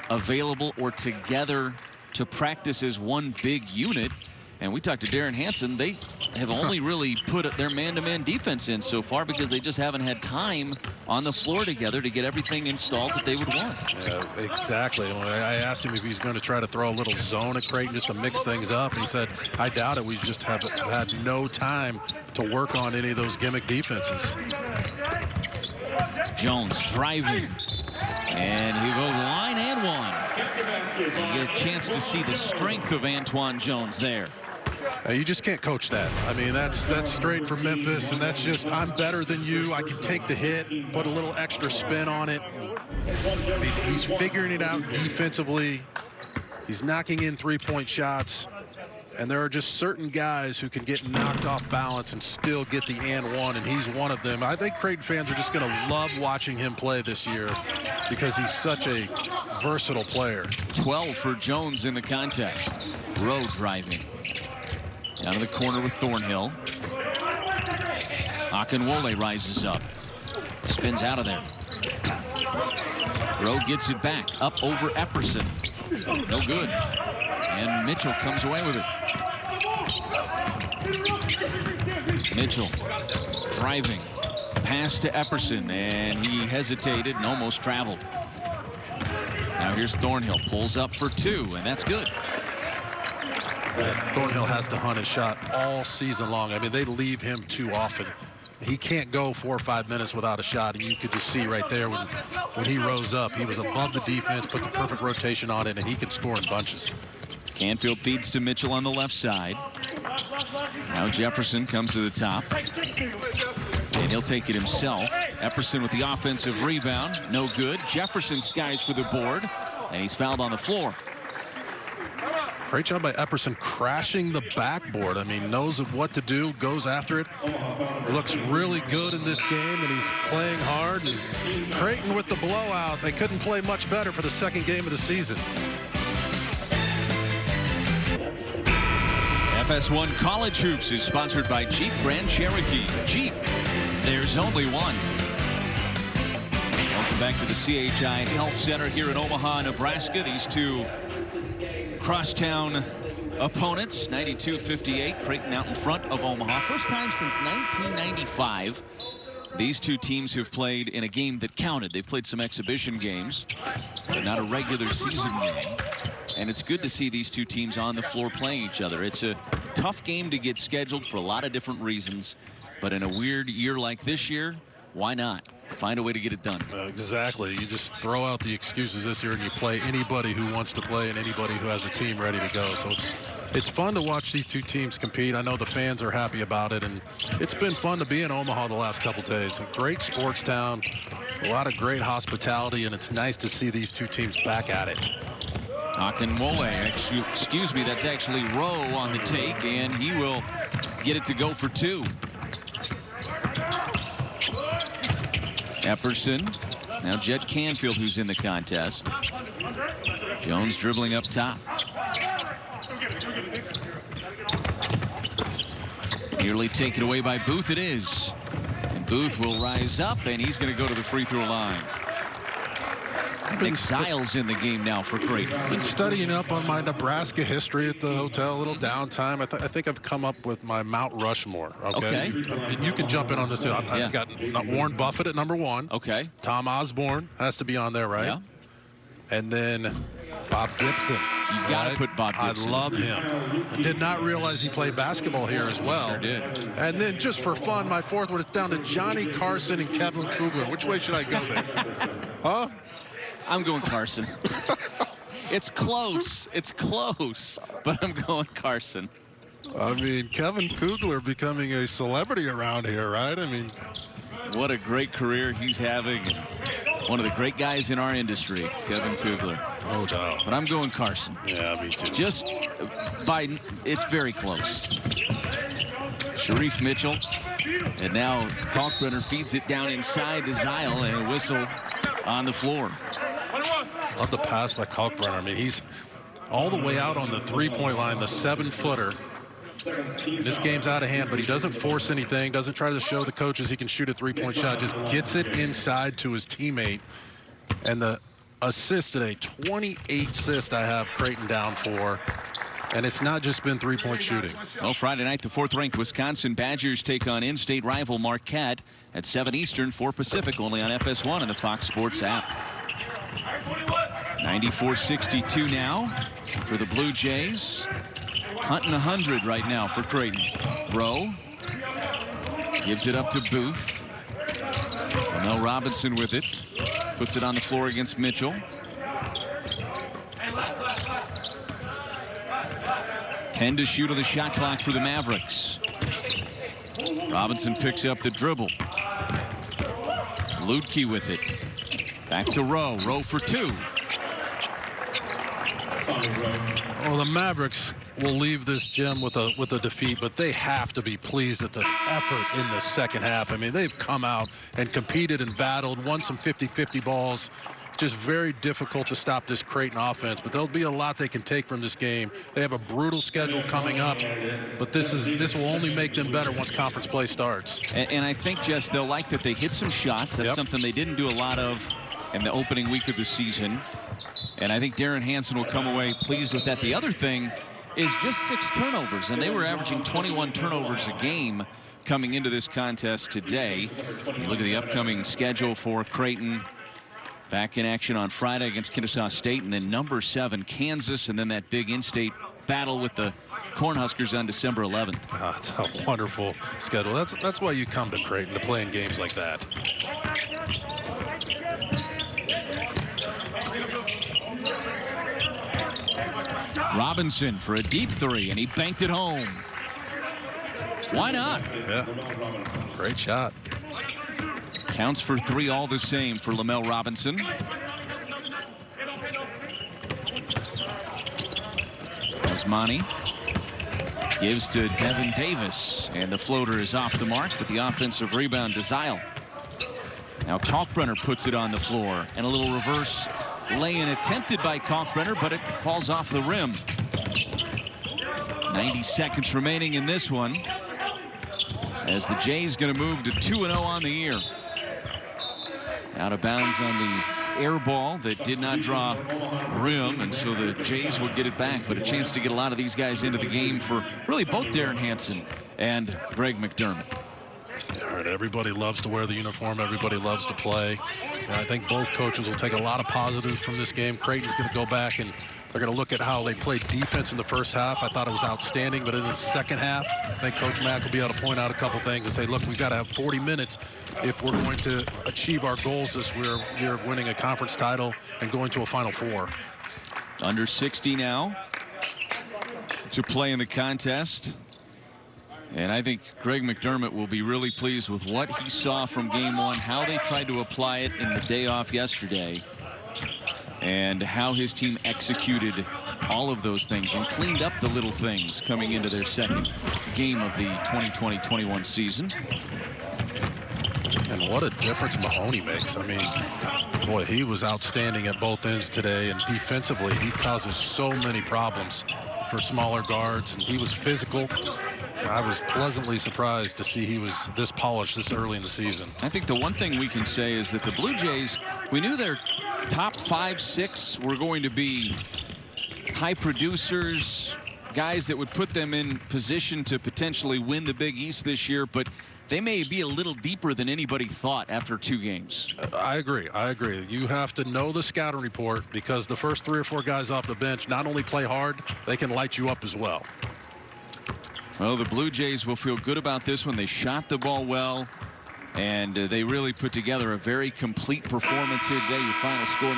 available or together to practice as one big unit. And we talked to Darren Hansen. They have only really put their man-to-man defense in so far because they just haven't had time on the floor together to get everything installed that they would want. Yeah, exactly. When I asked him if he's going to try to throw a little zone at Creighton just to mix things up, and he said, I doubt it. We just have had no time to work on any of those gimmick defenses. Jones driving. And he goes line and one. You get a chance to see the strength of Antoine Jones there. You just can't coach that. I mean, that's straight from Memphis, and that's just, I'm better than you. I can take the hit, put a little extra spin on it. I mean, he's figuring it out defensively. He's knocking in 3-point shots. And there are just certain guys who can get knocked off balance and still get the and one, and he's one of them. I think Creighton fans are just going to love watching him play this year because he's such a versatile player. 12 for Jones in the contest. Rowe driving. Down to the corner with Thornhill. Akinwole rises up. Spins out of there. Rowe gets it back. Up over Epperson. No good. And Mitchell comes away with it. Mitchell driving. Pass to Epperson, and he hesitated and almost traveled. Now here's Thornhill. Pulls up for 2, and that's good. Thornhill has to hunt his shot all season long. I mean, they leave him too often. He can't go 4 or 5 minutes without a shot, and you could just see right there when he rose up, he was above the defense, put the perfect rotation on it, and he can score in bunches. Canfield feeds to Mitchell on the left side. Now Jefferson comes to the top. And he'll take it himself. Epperson with the offensive rebound. No good. Jefferson skies for the board. And he's fouled on the floor. Great job by Epperson crashing the backboard. I mean, knows what to do, goes after it. He looks really good in this game, and he's playing hard. And Creighton with the blowout. They couldn't play much better for the second game of the season. FS1 College Hoops is sponsored by Jeep Grand Cherokee. Jeep, there's only one. Welcome back to the CHI Health Center here in Omaha, Nebraska. These two crosstown opponents, 92-58. Creighton out in front of Omaha. First time since 1995. These two teams have played in a game that counted. They've played some exhibition games, but not a regular season game. And it's good to see these two teams on the floor playing each other. It's a tough game to get scheduled for a lot of different reasons. But in a weird year like this year, why not? Find a way to get it done. Exactly. You just throw out the excuses this year and you play anybody who wants to play and anybody who has a team ready to go. So it's fun to watch these two teams compete. I know the fans are happy about it, and it's been fun to be in Omaha the last couple days. A great sports town, a lot of great hospitality, and it's nice to see these two teams back at it. Akinwole, excuse me, that's actually Rowe on the take, and he will get it to go for 2. Epperson, now Jed Canfield who's in the contest. Jones dribbling up top. Nearly taken away by Booth, it is. And Booth will rise up, and he's going to go to the free throw line. Nick Ziles in the game now for Creighton. I've been studying up on my Nebraska history at the hotel, a little downtime. I think I've come up with my Mount Rushmore. Okay. And you can jump in on this too. I've got Warren Buffett at number 1. Okay. Tom Osborne has to be on there, right? Yeah. And then Bob Gibson. You got to put Bob Gibson. I love him. I did not realize he played basketball here as well. Sure did. And then just for fun, my fourth one is down to Johnny Carson and Kevin Kugler. Which way should I go there? Huh? I'm going Carson. It's close. It's close. But I'm going Carson. I mean, Kevin Kugler becoming a celebrity around here, right? I mean, what a great career he's having. One of the great guys in our industry, Kevin Kugler. Oh, no. But I'm going Carson. Yeah, me too. Just it's very close. Sharif Mitchell. And now Kalkbrenner feeds it down inside to Zile, and a whistle on the floor. Love the pass by Kalkbrenner. I mean, he's all the way out on the three-point line, the 7-footer. This game's out of hand, but he doesn't force anything, doesn't try to show the coaches he can shoot a three-point shot, just gets it inside to his teammate. And the assist today, 28 assists I have Creighton down for. And it's not just been three-point shooting. Well, Friday night, the 4th-ranked Wisconsin Badgers take on in-state rival Marquette at 7 Eastern, 4 Pacific, only on FS1 and the Fox Sports app. 94-62 now for the Blue Jays. Hunting 100 right now for Creighton. Rowe gives it up to Booth. Mel Robinson with it. Puts it on the floor against Mitchell. 10 to shoot on the shot clock for the Mavericks. Robinson picks up the dribble. Ludke with it. Back to Rowe. Rowe for 2. Oh, the Mavericks will leave this gym with a defeat, but they have to be pleased at the effort in the second half. I mean, they've come out and competed and battled, won some 50-50 balls. Just very difficult to stop this Creighton offense, but there'll be a lot they can take from this game. They have a brutal schedule coming up, but this will only make them better once conference play starts. And I think, Jess, they'll like that they hit some shots. That's something they didn't do a lot of in the opening week of the season. And I think Darren Hansen will come away pleased with that. The other thing is just 6 turnovers, and they were averaging 21 turnovers a game coming into this contest today. You look at the upcoming schedule for Creighton. Back in action on Friday against Kennesaw State, and then number 7 Kansas, and then that big in-state battle with the Cornhuskers on December 11th. Oh, it's a wonderful schedule. That's why you come to Creighton, to play in games like that. Robinson for a deep 3, and he banked it home. Why not? Yeah, great shot. Counts for 3 all the same for Lamel Robinson. Osmani gives to Devin Davis, and the floater is off the mark, but the offensive rebound to Zile. Now Kalkbrenner puts it on the floor, and a little reverse lay-in attempted by Kalkbrenner, but it falls off the rim. 90 seconds remaining in this one, as the Jays going to move to 2-0 on the year. Out of bounds on the air ball that did not draw rim, and so the Jays will get it back, but a chance to get a lot of these guys into the game for really both Darren Hansen and Greg McDermott. All right, everybody loves to wear the uniform. Everybody loves to play. And I think both coaches will take a lot of positives from this game. Creighton's going to go back and they're going to look at how they played defense in the first half. I thought it was outstanding, but in the second half, I think Coach Mack will be able to point out a couple things and say, look, we've got to have 40 minutes if we're going to achieve our goals this year, winning a conference title and going to a Final Four. Under 60 now to play in the contest. And I think Greg McDermott will be really pleased with what he saw from game 1, how they tried to apply it in the day off yesterday, and how his team executed all of those things and cleaned up the little things coming into their second game of the 2020-21 season. And what a difference Mahoney makes. I mean, boy, he was outstanding at both ends today, and defensively he causes so many problems for smaller guards, and he was physical. I was pleasantly surprised to see he was this polished this early in the season. I think the one thing we can say is that the Blue Jays, we knew their top 5, 6 were going to be high producers, guys that would put them in position to potentially win the Big East this year, but they may be a little deeper than anybody thought after 2 games. I agree. You have to know the scouting report, because the first 3 or 4 guys off the bench not only play hard, they can light you up as well. Well, the Blue Jays will feel good about this one. They shot the ball well, and they really put together a very complete performance here today. Your final score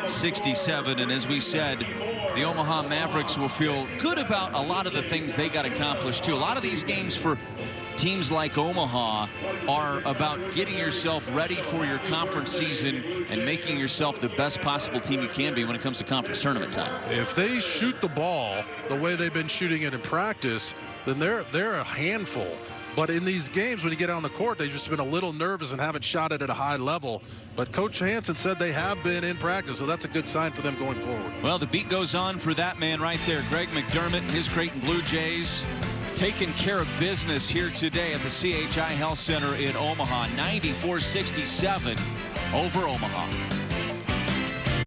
94-67. And as we said, the Omaha Mavericks will feel good about a lot of the things they got accomplished too. A lot of these games for teams like Omaha are about getting yourself ready for your conference season and making yourself the best possible team you can be when it comes to conference tournament time. If they shoot the ball the way they've been shooting it in practice, then they're a handful. But in these games, when you get on the court, they've just been a little nervous and haven't shot it at a high level. But Coach Hansen said they have been in practice, so that's a good sign for them going forward. Well, the beat goes on for that man right there, Greg McDermott and his Creighton Blue Jays, taking care of business here today at the CHI Health Center in Omaha. 94-67 over Omaha.